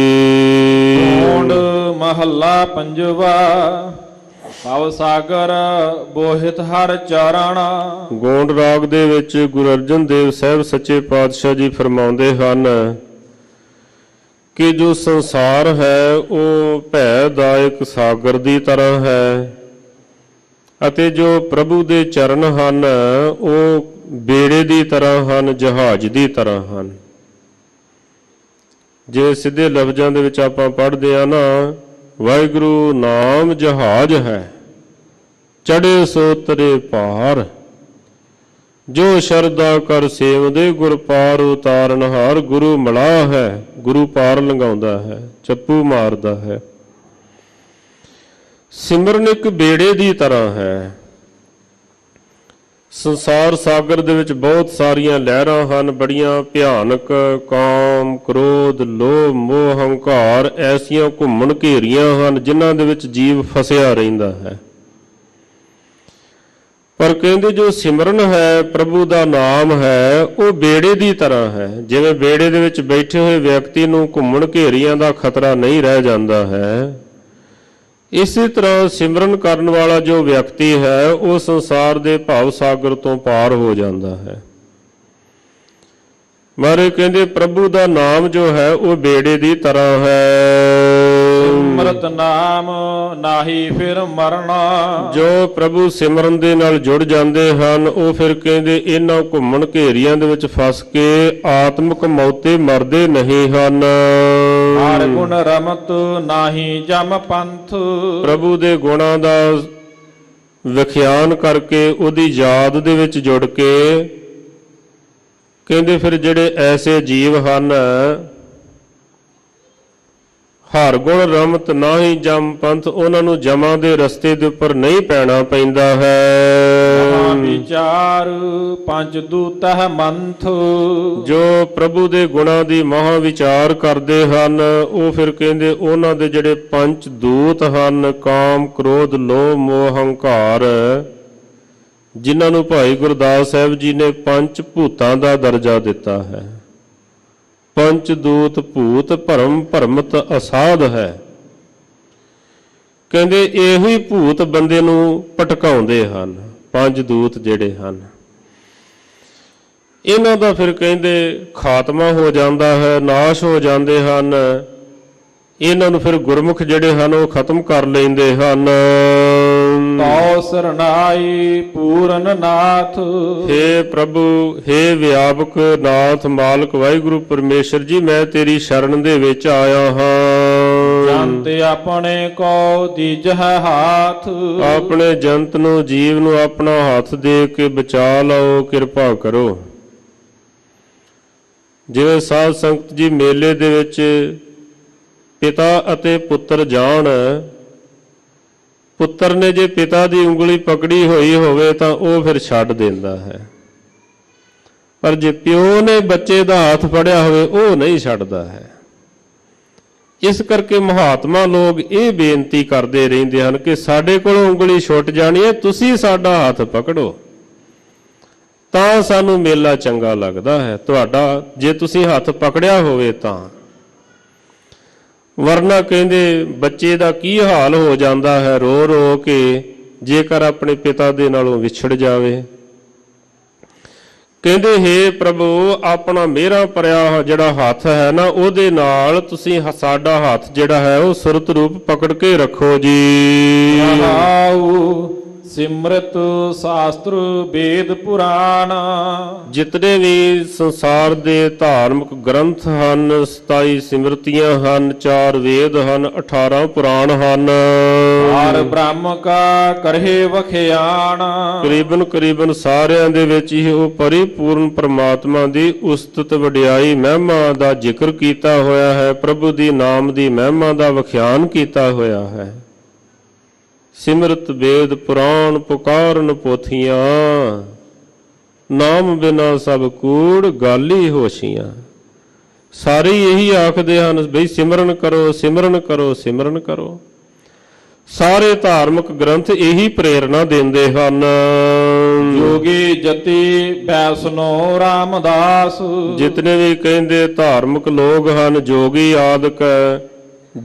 ਗੋਂਡ ਮਹੱਲਾ ਪੰਜਵਾ ਭਵ ਸਾਗਰ ਬੋਹਿਤ ਹਰ ਚਾਰਣਾ। ਗੋਂਡ ਰਾਗ ਦੇ ਵਿੱਚ ਗੁਰੂ ਅਰਜਨ ਦੇਵ ਸਾਹਿਬ ਸੱਚੇ ਪਾਤਸ਼ਾਹ ਜੀ ਫਰਮਾਉਂਦੇ ਹਨ ਕਿ ਜੋ ਸੰਸਾਰ ਹੈ ਉਹ ਭੈਦਾਇਕ ਸਾਗਰ ਦੀ ਤਰ੍ਹਾਂ ਹੈ, ਅਤੇ ਜੋ ਪ੍ਰਭੂ ਦੇ ਚਰਨ ਹਨ ਉਹ ਬੇੜੇ ਦੀ ਤਰ੍ਹਾਂ ਹਨ, ਜਹਾਜ਼ ਦੀ ਤਰ੍ਹਾਂ ਹਨ। ਜੇ ਸਿੱਧੇ ਲਫ਼ਜ਼ਾਂ ਦੇ ਵਿੱਚ ਆਪਾਂ ਪੜ੍ਹਦੇ ਆ ਨਾ, ਵਾਹਿਗੁਰੂ ਨਾਮ ਜਹਾਜ਼ ਹੈ ਚੜੇ ਸੋ ਤਰੇ ਪਾਰ, ਜੋ ਸ਼ਰਧਾ ਕਰ ਸੇਵਦੇ ਗੁਰ ਪਾਰ ਉਤਾਰਨ ਹਾਰ। ਗੁਰੂ ਮਲਾਹ ਹੈ, ਗੁਰੂ ਪਾਰ ਲੰਘਾਉਂਦਾ ਹੈ, ਚੱਪੂ ਮਾਰਦਾ ਹੈ। ਸਿਮਰਨ ਇੱਕ ਬੇੜੇ ਦੀ ਤਰ੍ਹਾਂ ਹੈ। ਸੰਸਾਰ ਸਾਗਰ ਦੇ ਵਿੱਚ ਬਹੁਤ ਸਾਰੀਆਂ ਲਹਿਰਾਂ ਹਨ, ਬੜੀਆਂ ਭਿਆਨਕ। ਕਾਮ, ਕ੍ਰੋਧ, ਲੋਭ, ਮੋਹ, ਹੰਕਾਰ ਐਸੀਆਂ ਘੁੰਮਣ ਘੇਰੀਆਂ ਹਨ ਜਿਨ੍ਹਾਂ ਦੇ ਵਿੱਚ ਜੀਵ ਫਸਿਆ ਰਹਿੰਦਾ ਹੈ। ਪਰ ਕਹਿੰਦੇ ਜੋ ਸਿਮਰਨ ਹੈ, ਪ੍ਰਭੂ ਦਾ ਨਾਮ ਹੈ, ਉਹ ਬੇੜੇ ਦੀ ਤਰ੍ਹਾਂ ਹੈ। ਜਿਵੇਂ ਬੇੜੇ ਦੇ ਵਿੱਚ ਬੈਠੇ ਹੋਏ ਵਿਅਕਤੀ ਨੂੰ ਘੁੰਮਣ ਘੇਰੀਆਂ ਦਾ ਖਤਰਾ ਨਹੀਂ ਰਹਿ ਜਾਂਦਾ ਹੈ, ਇਸੇ ਤਰ੍ਹਾਂ ਸਿਮਰਨ ਕਰਨ ਵਾਲਾ ਜੋ ਵਿਅਕਤੀ ਹੈ ਉਹ ਸੰਸਾਰ ਦੇ ਭਵ ਸਾਗਰ ਤੋਂ ਪਾਰ ਹੋ ਜਾਂਦਾ ਹੈ। ਮਾਰੇ ਕਹਿੰਦੇ ਪ੍ਰਭੂ ਦਾ ਨਾਮ ਜੋ ਹੈ ਉਹ ਬੇੜੇ ਦੀ ਤਰ੍ਹਾਂ ਹੈ। ਸਿਮਰਤ ਨਾਮ ਨਾਹੀ ਫਿਰ ਮਰਨਾ। ਜੋ ਪ੍ਰਭੂ ਸਿਮਰਨ ਦੇ ਨਾਲ ਜੁੜ ਜਾਂਦੇ ਹਨ ਉਹ ਫਿਰ ਕਹਿੰਦੇ ਇਹਨਾਂ ਘੁੰਮਣ ਘੇਰੀਆਂ ਦੇ ਵਿੱਚ ਫਸ ਕੇ ਆਤਮਿਕ ਮੌਤੇ ਮਰਦੇ ਨਹੀਂ ਹਨ। ਹਰ ਗੁਣ ਰਮਤ ਨਾਹੀ ਜਮ ਪੰਥ। ਪ੍ਰਭੂ ਦੇ ਗੁਣਾਂ ਦਾ ਵਿਖਿਆਨ ਕਰਕੇ ਉਹਦੀ ਯਾਦ ਦੇ ਵਿੱਚ ਜੁੜ ਕੇ ਕਹਿੰਦੇ ਫਿਰ ਜਿਹੜੇ ਐਸੇ ਜੀਵ ਹਨ, ਹਰ ਗੁਣ ਰਮਤ ਨਾਹੀ ਜਮ ਪੰਥ, ਉਹਨਾਂ ਨੂੰ ਜਮਾਂ ਦੇ ਰਸਤੇ ਦੇ ਉੱਪਰ ਨਹੀਂ ਪੈਣਾ ਪੈਂਦਾ ਹੈ। ਵਿਚਾਰ ਪੰਜ ਦੂਤਹ ਮੰਥ। ਜੋ ਪ੍ਰਭੂ ਦੇ ਗੁਣਾਂ ਦੀ ਮਹਾ ਵਿਚਾਰ ਕਰਦੇ ਹਨ ਉਹ ਫਿਰ ਕਹਿੰਦੇ ਉਹਨਾਂ ਦੇ ਜਿਹੜੇ ਪੰਜ ਦੂਤ ਹਨ, ਕਾਮ, ਕ੍ਰੋਧ, ਲੋਭ, ਮੋਹ, ਹੰਕਾਰ, ਜਿਨ੍ਹਾਂ ਨੂੰ ਭਾਈ ਗੁਰਦਾਸ ਸਾਹਿਬ ਜੀ ਨੇ ਪੰਜ ਭੂਤਾਂ ਦਾ ਦਰਜਾ ਦਿੱਤਾ ਹੈ। ਪੰਚ ਦੂਤ ਭੂਤ ਭਰਮ ਭਰਮਤ ਅਸਾਧ ਹੈ। ਕਹਿੰਦੇ ਇਹੀ ਭੂਤ ਬੰਦੇ ਨੂੰ ਭਟਕਾਉਂਦੇ ਹਨ। ਪੰਜ ਦੂਤ ਜਿਹੜੇ ਹਨ ਇਹਨਾਂ ਦਾ ਫਿਰ ਕਹਿੰਦੇ ਖਾਤਮਾ ਹੋ ਜਾਂਦਾ ਹੈ, ਨਾਸ਼ ਹੋ ਜਾਂਦੇ ਹਨ। ਇਹਨਾਂ ਨੂੰ ਫਿਰ ਗੁਰਮੁਖ ਜਿਹੜੇ ਹਨ ਉਹ ਖਤਮ ਕਰ ਲੈਂਦੇ ਹਨ। ਤਉ ਸਰਨਾਈ ਪੂਰਨ ਨਾਥ। ਹੇ ਪ੍ਰਭੂ, ਹੇ ਵਿਆਪਕ ਨਾਥ ਮਾਲਕ ਵਾਹਿਗੁਰੂ ਪਰਮੇਸ਼ਰ ਜੀ, ਮੈਂ ਤੇਰੀ ਸ਼ਰਨ ਦੇ ਵਿੱਚ ਆਇਆ ਹਾਂ। ਜੰਤ ਆਪਣੇ ਕੋ ਦੀਜਹਿ ਹਾਥ। ਆਪਣੇ ਜੰਤ ਨੂੰ, ਜੀਵ ਨੂੰ ਆਪਣਾ ਹੱਥ ਦੇ ਕੇ ਬਚਾ ਲਓ, ਕਿਰਪਾ ਕਰੋ। ਜਿਵੇਂ ਸਾਧ ਸੰਗਤ ਜੀ ਮੇਲੇ ਦੇ ਵਿੱਚ ਪਿਤਾ ਅਤੇ ਪੁੱਤਰ ਜਾਣ, ਪੁੱਤਰ ਨੇ ਜੇ ਪਿਤਾ ਦੀ ਉਂਗਲੀ ਪਕੜੀ ਹੋਈ ਹੋਵੇ ਤਾਂ ਉਹ ਫਿਰ ਛੱਡ ਦਿੰਦਾ ਹੈ, ਪਰ ਜੇ ਪਿਓ ਨੇ ਬੱਚੇ ਦਾ ਹੱਥ ਫੜਿਆ ਹੋਵੇ ਉਹ ਨਹੀਂ ਛੱਡਦਾ ਹੈ। ਇਸ ਕਰਕੇ ਮਹਾਤਮਾ ਲੋਕ ਇਹ ਬੇਨਤੀ ਕਰਦੇ ਰਹਿੰਦੇ ਹਨ ਕਿ ਸਾਡੇ ਕੋਲੋਂ ਉਂਗਲੀ ਛੁੱਟ ਜਾਣੀ ਹੈ, ਤੁਸੀਂ ਸਾਡਾ ਹੱਥ ਪਕੜੋ ਤਾਂ ਸਾਨੂੰ ਮੇਲਾ ਚੰਗਾ ਲੱਗਦਾ ਹੈ ਤੁਹਾਡਾ, ਜੇ ਤੁਸੀਂ ਹੱਥ ਪਕੜਿਆ ਹੋਵੇ ਤਾਂ। ਵਰਨਾ ਕਹਿੰਦੇ ਬੱਚੇ ਦਾ ਕੀ ਹਾਲ ਹੋ ਜਾਂਦਾ ਹੈ ਰੋ ਰੋ ਕੇ ਜੇਕਰ ਆਪਣੇ ਪਿਤਾ ਦੇ ਨਾਲੋਂ ਵਿਛੜ ਜਾਵੇ। ਕਹਿੰਦੇ ਹੇ ਪ੍ਰਭੂ, ਆਪਣਾ ਮੇਰਾ ਭਰਿਆ ਜਿਹੜਾ ਹੱਥ ਹੈ ਨਾ ਉਹਦੇ ਨਾਲ ਤੁਸੀਂ ਸਾਡਾ ਹੱਥ ਜਿਹੜਾ ਹੈ ਉਹ ਸੁਰਤ ਰੂਪ ਪਕੜ ਕੇ ਰੱਖੋ ਜੀ। ਸਿਮਰਤ ਸ਼ਾਸਤਰ ਵੇਦ ਪੁਰਾਣ। ਜਿਤਨੇ ਵੀ ਸੰਸਾਰ ਦੇ ਧਾਰਮਿਕ ਗ੍ਰੰਥ ਹਨ, 27 ਸਿਮਰਤੀਆਂ ਹਨ, 4 ਵੇਦ ਹਨ, 18 ਪੁਰਾਣ ਹਨ। ਹਰ ਬ੍ਰਹਮ ਕਾ ਕਰਹਿ ਵਖਿਆਣ। ਕਰੀਬਨ ਸਾਰਿਆਂ ਦੇ ਵਿੱਚ ਹੀ ਉਹ ਪਰਿਪੂਰਨ ਪ੍ਰਮਾਤਮਾ ਦੀ ਉਸਤਤ ਵਡਿਆਈ ਮਹਿਮਾ ਦਾ ਜ਼ਿਕਰ ਕੀਤਾ ਹੋਇਆ ਹੈ, ਪ੍ਰਭੂ ਦੀ ਨਾਮ ਦੀ ਮਹਿਮਾ ਦਾ ਵਿਖਿਆਨ ਕੀਤਾ ਹੋਇਆ ਹੈ। ਸਿਮਰਤ ਵੇਦ ਪੁਰਾਣ ਪੁਕਾਰਨ ਪੋਥੀਆਂ, ਨਾਮ ਬਿਨਾ ਸਭ ਕੂੜ ਗਾਲੀ ਹੋਸ਼ੀਆਂ। ਸਾਰੇ ਇਹੀ ਆਖਦੇ ਹਨ ਬਈ ਸਿਮਰਨ ਕਰੋ, ਸਿਮਰਨ ਕਰੋ, ਸਿਮਰਨ ਕਰੋ। ਸਾਰੇ ਧਾਰਮਿਕ ਗ੍ਰੰਥ ਇਹੀ ਪ੍ਰੇਰਣਾ ਦਿੰਦੇ ਹਨ। ਜੋਗੀ ਜਤੀ ਵੈਸ਼ਨੋ ਰਾਮਦਾਸ। ਜਿਤਨੇ ਵੀ ਕਹਿੰਦੇ ਧਾਰਮਿਕ ਲੋਕ ਹਨ, ਜੋਗੀ ਆਦਿਕ,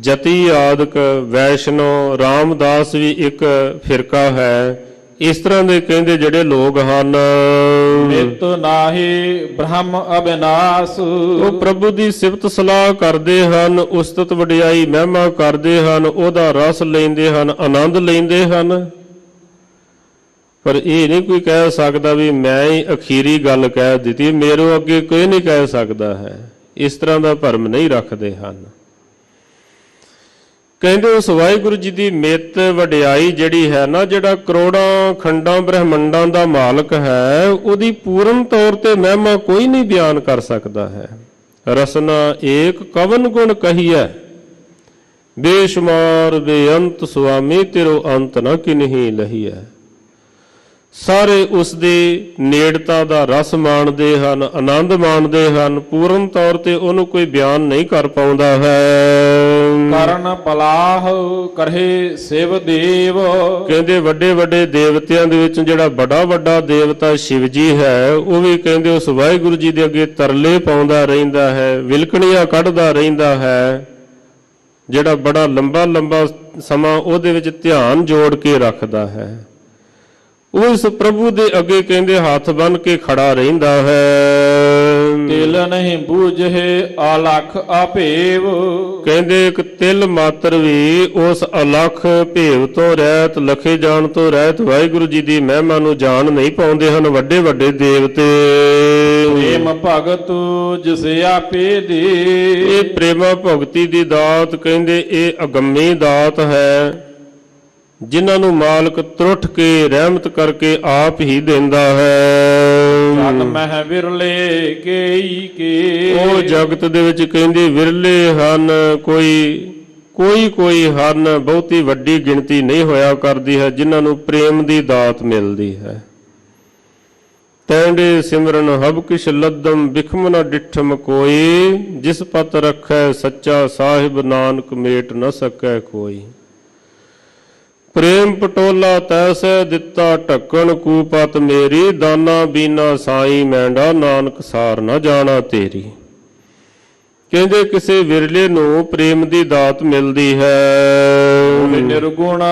ਜਤੀ ਆਦਿਕ, ਵੈਸ਼ਨੋ, ਰਾਮਦਾਸ ਵੀ ਇੱਕ ਫਿਰਕਾ ਹੈ। ਇਸ ਤਰ੍ਹਾਂ ਦੇ ਕਹਿੰਦੇ ਜਿਹੜੇ ਲੋਕ ਹਨ, ਨਿਤ ਨਾਹੀ ਬ੍ਰਹਮ ਅਬਿਨਾਸ਼। ਉਹ ਪ੍ਰਭੂ ਦੀ ਸਿਫਤ ਸਲਾਹ ਕਰਦੇ ਹਨ, ਉਸਤਤ ਵਡਿਆਈ ਮਹਿਮਾ ਕਰਦੇ ਹਨ, ਉਹਦਾ ਰਸ ਲੈਂਦੇ ਹਨ, ਆਨੰਦ ਲੈਂਦੇ ਹਨ। ਪਰ ਇਹ ਨਹੀਂ ਕੋਈ ਕਹਿ ਸਕਦਾ ਵੀ ਮੈਂ ਹੀ ਅਖੀਰੀ ਗੱਲ ਕਹਿ ਦਿੱਤੀ, ਮੇਰੇ ਅੱਗੇ ਕੋਈ ਨਹੀਂ ਕਹਿ ਸਕਦਾ ਹੈ। ਇਸ ਤਰ੍ਹਾਂ ਦਾ ਭਰਮ ਨਹੀਂ ਰੱਖਦੇ ਹਨ। ਕਹਿੰਦੇ ਉਸ ਵਾਹਿਗੁਰੂ ਜੀ ਦੀ ਮਿੱਤ ਵਡਿਆਈ ਜਿਹੜੀ ਹੈ ਨਾ, ਜਿਹੜਾ ਕਰੋੜਾਂ ਖੰਡਾਂ ਬ੍ਰਹਮੰਡਾਂ ਦਾ ਮਾਲਕ ਹੈ, ਉਹਦੀ ਪੂਰਨ ਤੌਰ ਤੇ ਮਹਿਮਾ ਕੋਈ ਨਹੀਂ ਬਿਆਨ ਕਰ ਸਕਦਾ ਹੈ। ਰਸਨਾ ਏਕ ਕਵਨ ਗੁਣ ਕਹੀਐ, ਬੇਸ਼ੁਮਾਰ ਬੇਅੰਤ ਸੁਆਮੀ ਤੇਰੋ ਅੰਤ ਨਾ ਕਿਨਹੀ ਲਹੀਐ। ਸਾਰੇ ਉਸ ਦੀ ਨੇੜਤਾ ਦਾ ਰਸ ਮਾਣਦੇ ਹਨ, ਆਨੰਦ ਮਾਣਦੇ ਹਨ। ਪੂਰਨ ਤੌਰ ਤੇ ਉਹਨੂੰ ਕੋਈ ਬਿਆਨ ਨਹੀਂ ਕਰ ਪਾਉਂਦਾ ਹੈ। ਕਰਨ ਪਲਾਹ ਕਰਹਿ ਸਿਵ ਦੇਵ। ਕਹਿੰਦੇ ਵੱਡੇ ਵੱਡੇ ਦੇਵਤਿਆਂ ਦੇ ਵਿੱਚ ਜਿਹੜਾ ਬੜਾ ਵੱਡਾ ਦੇਵਤਾ ਸ਼ਿਵ ਜੀ ਹੈ, ਉਹ ਵੀ ਕਹਿੰਦੇ ਉਸ ਵਾਹਿਗੁਰੂ ਜੀ ਦੇ ਅੱਗੇ ਤਰਲੇ ਪਾਉਂਦਾ ਰਹਿੰਦਾ ਹੈ, ਵਿਲਕਣੀਆਂ ਕੱਢਦਾ ਰਹਿੰਦਾ ਹੈ। ਜਿਹੜਾ ਬੜਾ ਲੰਬਾ ਲੰਬਾ ਸਮਾਂ ਉਹਦੇ ਵਿੱਚ ਧਿਆਨ ਜੋੜ ਕੇ ਰੱਖਦਾ ਹੈ, ਉਹ ਇਸ ਪ੍ਰਭੂ ਦੇ ਅੱਗੇ ਕਹਿੰਦੇ ਹੱਥ ਬੰਨ੍ਹ ਕੇ ਖੜਾ ਰਹਿੰਦਾ ਹੈ। ਤਿਲ ਨਹੀਂ ਬੂਝੇ ਅਲਖ ਅਭੇਵ। ਕਹਿੰਦੇ ਇੱਕ ਤਿਲ ਮਾਤਰ ਵੀ ਉਸ ਅਲਖ ਭੇਵ ਤੋਂ ਰਹਿਤ, ਲਖੇ ਜਾਣ ਤੋਂ ਰਹਿਤ ਵਾਹਿਗੁਰੂ ਜੀ ਦੀ ਮਹਿਮਾ ਨੂੰ ਜਾਣ ਨਹੀਂ ਪਾਉਂਦੇ ਹਨ ਵੱਡੇ ਵੱਡੇ ਦੇਵਤੇ। ਪ੍ਰੇਮ ਭਗਤ ਜਿਸ ਆਪੇ ਦੇ। ਇਹ ਪ੍ਰੇਮਾ ਭਗਤੀ ਦੀ ਦਾਤ ਕਹਿੰਦੇ ਇਹ ਅਗੰਮੀ ਦਾਤ ਹੈ, ਜਿਨ੍ਹਾਂ ਨੂੰ ਮਾਲਕ ਤਰੁੱਠ ਕੇ ਰਹਿਮਤ ਕਰਕੇ ਆਪ ਹੀ ਦਿੰਦਾ ਹੈ। ਜਗ ਮਹਿ ਵਿਰਲੇ ਕੇਈ ਕੇ। ਉਹ ਜਗਤ ਦੇ ਵਿੱਚ ਕਹਿੰਦੇ ਵਿਰਲੇ ਹਨ, ਕੋਈ ਹਨ, ਬਹੁਤੀ ਵੱਡੀ ਗਿਣਤੀ ਨਹੀਂ ਹੋਇਆ ਕਰਦੀ ਹੈ ਜਿਨ੍ਹਾਂ ਨੂੰ ਪ੍ਰੇਮ ਦੀ ਦਾਤ ਮਿਲਦੀ ਹੈ। ਤੈਂਡੇ ਸਿਮਰਨ ਹਬ ਕਿਛ ਲੱਦਮ ਬਿਖਮ ਨ ਡਿਠਮ ਕੋਈ। ਜਿਸ ਪਤ ਰੱਖੈ ਸੱਚਾ ਸਾਹਿਬ ਨਾਨਕ ਮੇਟ ਨ ਸਕੈ ਕੋਈ। ਪ੍ਰੇਮ ਪਟੋਲਾ ਤੈਸੈ ਦਿੱਤਾ ਢੱਕਣ ਕੂਪਤ ਮੇਰੀ। ਦਾਨਾ ਬੀਨਾ ਸਾਈ ਮੈਂਡਾ ਨਾਨਕ ਸਾਰ ਨਾ ਜਾਣਾ ਤੇਰੀ। ਕਹਿੰਦੇ ਕਿਸੇ ਵਿਰਲੇ ਨੂੰ ਪ੍ਰੇਮ ਦੀ ਦਾਤ ਮਿਲਦੀ ਹੈ। ਨਿਰਗੁਣ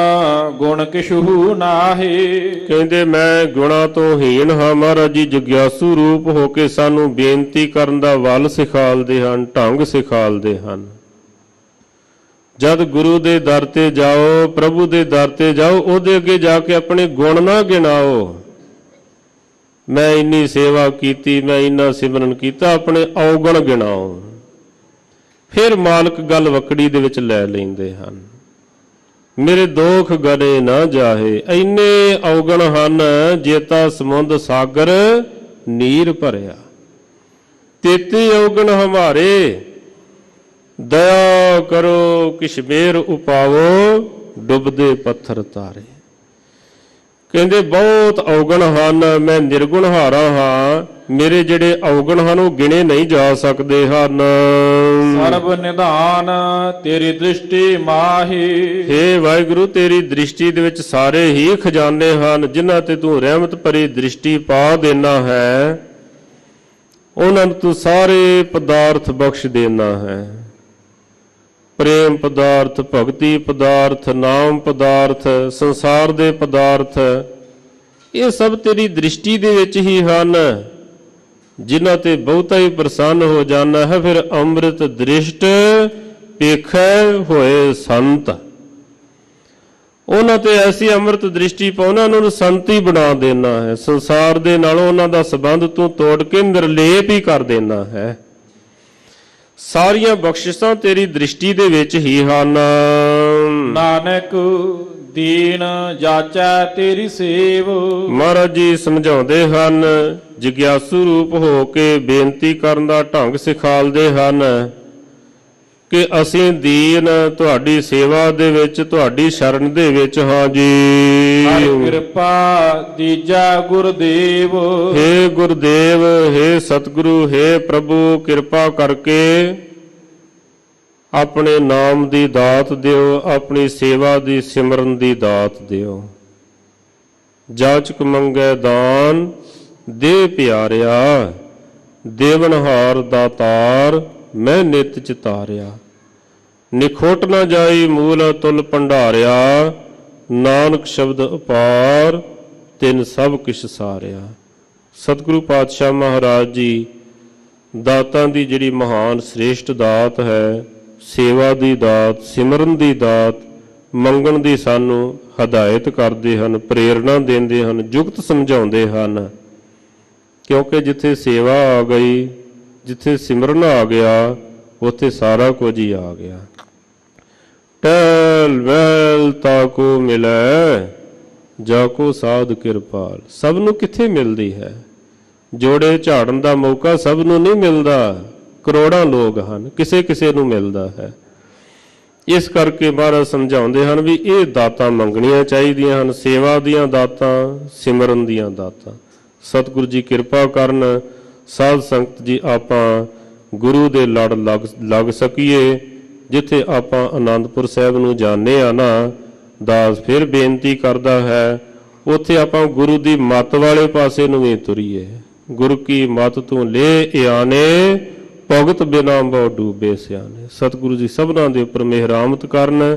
ਗੁਣ ਕਿਛੂ ਨਾਹੀ। ਕਹਿੰਦੇ ਮੈਂ ਗੁਣਾ ਤੋਂ ਹੀਣ ਹਾਂ। ਮਹਾਰਾਜ ਜੀ ਜਗਿਆਸੂ ਰੂਪ ਹੋ ਕੇ ਸਾਨੂੰ ਬੇਨਤੀ ਕਰਨ ਦਾ ਵੱਲ ਸਿਖਾਲਦੇ ਹਨ, ਢੰਗ ਸਿਖਾਲਦੇ ਹਨ। ਜਦ ਗੁਰੂ ਦੇ ਦਰ ਤੇ ਜਾਓ, ਪ੍ਰਭੂ ਦੇ ਦਰ ਤੇ ਜਾਓ, ਉਹਦੇ ਅੱਗੇ ਜਾ ਕੇ ਆਪਣੇ ਗੁਣ ਨਾ ਗਿਣਾਓ। ਮੈਂ ਇੰਨੀ ਸੇਵਾ ਕੀਤੀ, ਮੈਂ ਇੰਨਾ ਸਿਮਰਨ ਕੀਤਾ, ਆਪਣੇ ਔਗਣ ਗਿਣਾਓ। ਫਿਰ ਮਾਲਕ ਗੱਲ ਵਕੜੀ ਦੇ ਵਿੱਚ ਲੈ ਲੈਂਦੇ ਹਨ। ਮੇਰੇ ਦੋਖ ਗਲੇ ਨਾ ਜਾਹੇ। ਇੰਨੇ ਔਗਣ ਹਨ ਜੇਤਾ ਸਮੁੰਦ ਸਾਗਰ ਨੀਰ ਭਰਿਆ। 33 ਔਗਣ ਹਮਾਰੇ। ਦਇਆ ਕਰੋ ਕਿਛ ਮੇਰ ਉਪਾਵੋ ਡੁੱਬਦੇ ਪੱਥਰ ਤਾਰੇ। ਕਹਿੰਦੇ ਬਹੁਤ ਔਗਣ ਹਨ, ਮੈਂ ਨਿਰਗੁਣ ਹਾਰਾ ਹਾਂ। ਮੇਰੇ ਜਿਹੜੇ ਔਗਣ ਹਨ ਉਹ ਗਿਣੇ ਨਹੀਂ ਜਾ ਸਕਦੇ ਹਨ। ਸਰਬ ਨਿਧਾਨ ਤੇਰੀ ਦ੍ਰਿਸ਼ਟੀ ਮਾਹੀ। ਹੇ ਵਾਹਿਗੁਰੂ ਤੇਰੀ ਦ੍ਰਿਸ਼ਟੀ ਦੇ ਵਿੱਚ ਸਾਰੇ ਹੀ ਖਜ਼ਾਨੇ ਹਨ। ਜਿਨ੍ਹਾਂ ਤੇ ਤੂੰ ਰਹਿਮਤ ਭਰੀ ਦ੍ਰਿਸ਼ਟੀ ਪਾ ਦੇਣਾ ਹੈ, ਉਹਨਾਂ ਨੂੰ ਤੂੰ ਸਾਰੇ ਪਦਾਰਥ ਬਖਸ਼ ਦੇਣਾ ਹੈ। ਪ੍ਰੇਮ ਪਦਾਰਥ, ਭਗਤੀ ਪਦਾਰਥ, ਨਾਮ ਪਦਾਰਥ, ਸੰਸਾਰ ਦੇ ਪਦਾਰਥ, ਇਹ ਸਭ ਤੇਰੀ ਦ੍ਰਿਸ਼ਟੀ ਦੇ ਵਿੱਚ ਹੀ ਹਨ। ਜਿਨ੍ਹਾਂ ਤੇ ਬਹੁਤਾ ਹੀ ਪ੍ਰਸੰਨ ਹੋ ਜਾਣਾ ਹੈ, ਫਿਰ ਅੰਮ੍ਰਿਤ ਦ੍ਰਿਸ਼ਟ ਪੇਖੈ ਹੋਏ ਸੰਤ। ਉਹਨਾਂ ਤੇ ਐਸੀ ਅੰਮ੍ਰਿਤ ਦ੍ਰਿਸ਼ਟੀ ਪਾਉਣਾ, ਉਹਨਾਂ ਨੂੰ ਸੰਤ ਹੀ ਬਣਾ ਦੇਣਾ ਹੈ। ਸੰਸਾਰ ਦੇ ਨਾਲੋਂ ਉਹਨਾਂ ਦਾ ਸੰਬੰਧ ਤੂੰ ਤੋੜ ਕੇ ਨਿਰਲੇਪ ਹੀ ਕਰ ਦੇਣਾ ਹੈ। ਸਾਰੀਆਂ ਬਖਸ਼ਿਸ਼ਾਂ ਤੇਰੀ ਦ੍ਰਿਸ਼ਟੀ ਦੇ ਵਿੱਚ ਹੀ ਹਨ। ਨਾਨਕ ਦੀਨ ਜਾਚੈ ਤੇਰੀ ਸੇਵ। ਮਹਾਰਾਜ ਜੀ ਸਮਝਾਉਂਦੇ ਹਨ, ਜਗਿਆਸੂ ਰੂਪ ਹੋ ਕੇ ਬੇਨਤੀ ਕਰਨ ਦਾ ਢੰਗ ਸਿਖਾਲਦੇ ਹਨ ਕਿ ਅਸੀਂ ਦੀਨ ਤੁਹਾਡੀ ਸੇਵਾ ਦੇ ਵਿੱਚ, ਤੁਹਾਡੀ ਸ਼ਰਨ ਦੇ ਵਿੱਚ ਹਾਂ ਜੀ। ਹਰਿ ਕਿਰਪਾ ਦੀਜਾ ਗੁਰਦੇਵ। ਹੇ ਗੁਰਦੇਵ, ਹੇ ਸਤਿਗੁਰੂ, ਹੇ ਪ੍ਰਭੂ, ਕਿਰਪਾ ਕਰਕੇ ਆਪਣੇ ਨਾਮ ਦੀ ਦਾਤ ਦਿਓ, ਆਪਣੀ ਸੇਵਾ ਦੀ ਸਿਮਰਨ ਦੀ ਦਾਤ ਦਿਓ। ਜਾਚਕ ਮੰਗੈ ਦਾਨ ਦੇ ਪਿਆਰਿਆ। ਦੇਵਨਹਾਰ ਦਾਤਾਰ ਮੈਂ ਨਿਤ ਚਿਤਾਰਿਆ। ਨਿਖੋਟ ਨਾ ਜਾਈ ਮੂਲ ਤੁਲ ਭੰਡਾਰਿਆ। ਨਾਨਕ ਸ਼ਬਦ ਅਪਾਰ ਤਿਨ ਸਭ ਕਿਛ ਸਾਰਿਆ। ਸਤਿਗੁਰੂ ਪਾਤਸ਼ਾਹ ਮਹਾਰਾਜ ਜੀ ਦਾਤਾਂ ਦੀ ਜਿਹੜੀ ਮਹਾਨ ਸ੍ਰੇਸ਼ਟ ਦਾਤ ਹੈ, ਸੇਵਾ ਦੀ ਦਾਤ, ਸਿਮਰਨ ਦੀ ਦਾਤ ਮੰਗਣ ਦੀ ਸਾਨੂੰ ਹਦਾਇਤ ਕਰਦੇ ਹਨ, ਪ੍ਰੇਰਣਾ ਦਿੰਦੇ ਹਨ, ਜੁਗਤ ਸਮਝਾਉਂਦੇ ਹਨ। ਕਿਉਂਕਿ ਜਿੱਥੇ ਸੇਵਾ ਆ ਗਈ, ਜਿੱਥੇ ਸਿਮਰਨ ਆ ਗਿਆ, ਉੱਥੇ ਸਾਰਾ ਕੁਝ ਹੀ ਆ ਗਿਆ। ਟਹਿਲ ਵਹਿਲ ਤਾਕੋ ਮਿਲੈ, ਜਾ ਕੋ ਸਾਧ ਕਿਰਪਾਲ। ਸਭ ਨੂੰ ਕਿੱਥੇ ਮਿਲਦੀ ਹੈ? ਜੋੜੇ ਝਾੜਨ ਦਾ ਮੌਕਾ ਸਭ ਨੂੰ ਨਹੀਂ ਮਿਲਦਾ। ਕਰੋੜਾਂ ਲੋਕ ਹਨ, ਕਿਸੇ ਕਿਸੇ ਨੂੰ ਮਿਲਦਾ ਹੈ। ਇਸ ਕਰਕੇ ਮਹਾਰਾਜ ਸਮਝਾਉਂਦੇ ਹਨ ਵੀ ਇਹ ਦਾਤਾਂ ਮੰਗਣੀਆਂ ਚਾਹੀਦੀਆਂ ਹਨ, ਸੇਵਾ ਦੀਆਂ ਦਾਤਾਂ, ਸਿਮਰਨ ਦੀਆਂ ਦਾਤਾਂ। ਸਤਿਗੁਰੂ ਜੀ ਕਿਰਪਾ ਕਰਨ, ਸਾਧ ਸੰਗਤ ਜੀ ਆਪਾਂ ਗੁਰੂ ਦੇ ਲੜ ਲੱਗ ਸਕੀਏ। ਜਿੱਥੇ ਆਪਾਂ ਆਨੰਦਪੁਰ ਸਾਹਿਬ ਨੂੰ ਜਾਂਦੇ ਆ ਨਾ, ਦਾਸ ਫਿਰ ਬੇਨਤੀ ਕਰਦਾ ਹੈ ਉੱਥੇ ਆਪਾਂ ਗੁਰੂ ਦੀ ਮੱਤ ਵਾਲੇ ਪਾਸੇ ਨੂੰ ਵੀ ਤੁਰੀਏ। ਗੁਰੂ ਕੀ ਮੱਤ ਤੂੰ ਲੈ ਇਆਨੇ, ਭਗਤ ਬਿਨਾ ਬਹੁ ਡੂਬੇ ਸਿਆਣੇ। ਸਤਿਗੁਰੂ ਜੀ ਸਭਨਾਂ ਦੇ ਉੱਪਰ ਮਿਹਰਾਮਤ ਕਰਨ।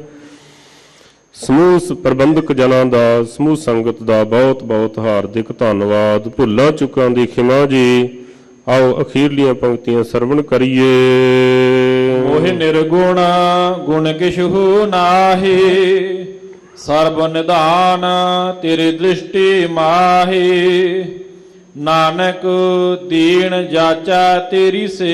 ਸਮੂਹ ਪ੍ਰਬੰਧਕ ਜਨਾਂ ਦਾ, ਸਮੂਹ ਸੰਗਤ ਦਾ ਬਹੁਤ ਬਹੁਤ ਹਾਰਦਿਕ ਧੰਨਵਾਦ। ਭੁੱਲਾਂ ਚੁੱਕਾਂ ਦੀ ਖਿਮਾ ਜੀ। ਆਓ ਅਖੀਰਲੀਆਂ ਪੰਕਤੀਆਂ ਸਰਵਣ ਕਰੀਏ। ਮੋਹਿ ਨਿਰਗੁਣ ਗੁਣ ਕਿਛੁ ਨਾਹੀ, ਸਰਬ ਨਿਧਾਨ ਤੇਰੀ ਦ੍ਰਿਸ਼ਟੀ ਮਾਹੀ। ਨਾਨਕ ਦੀਨ ਜਾਚਾ ਤੇਰੀ ਸੇ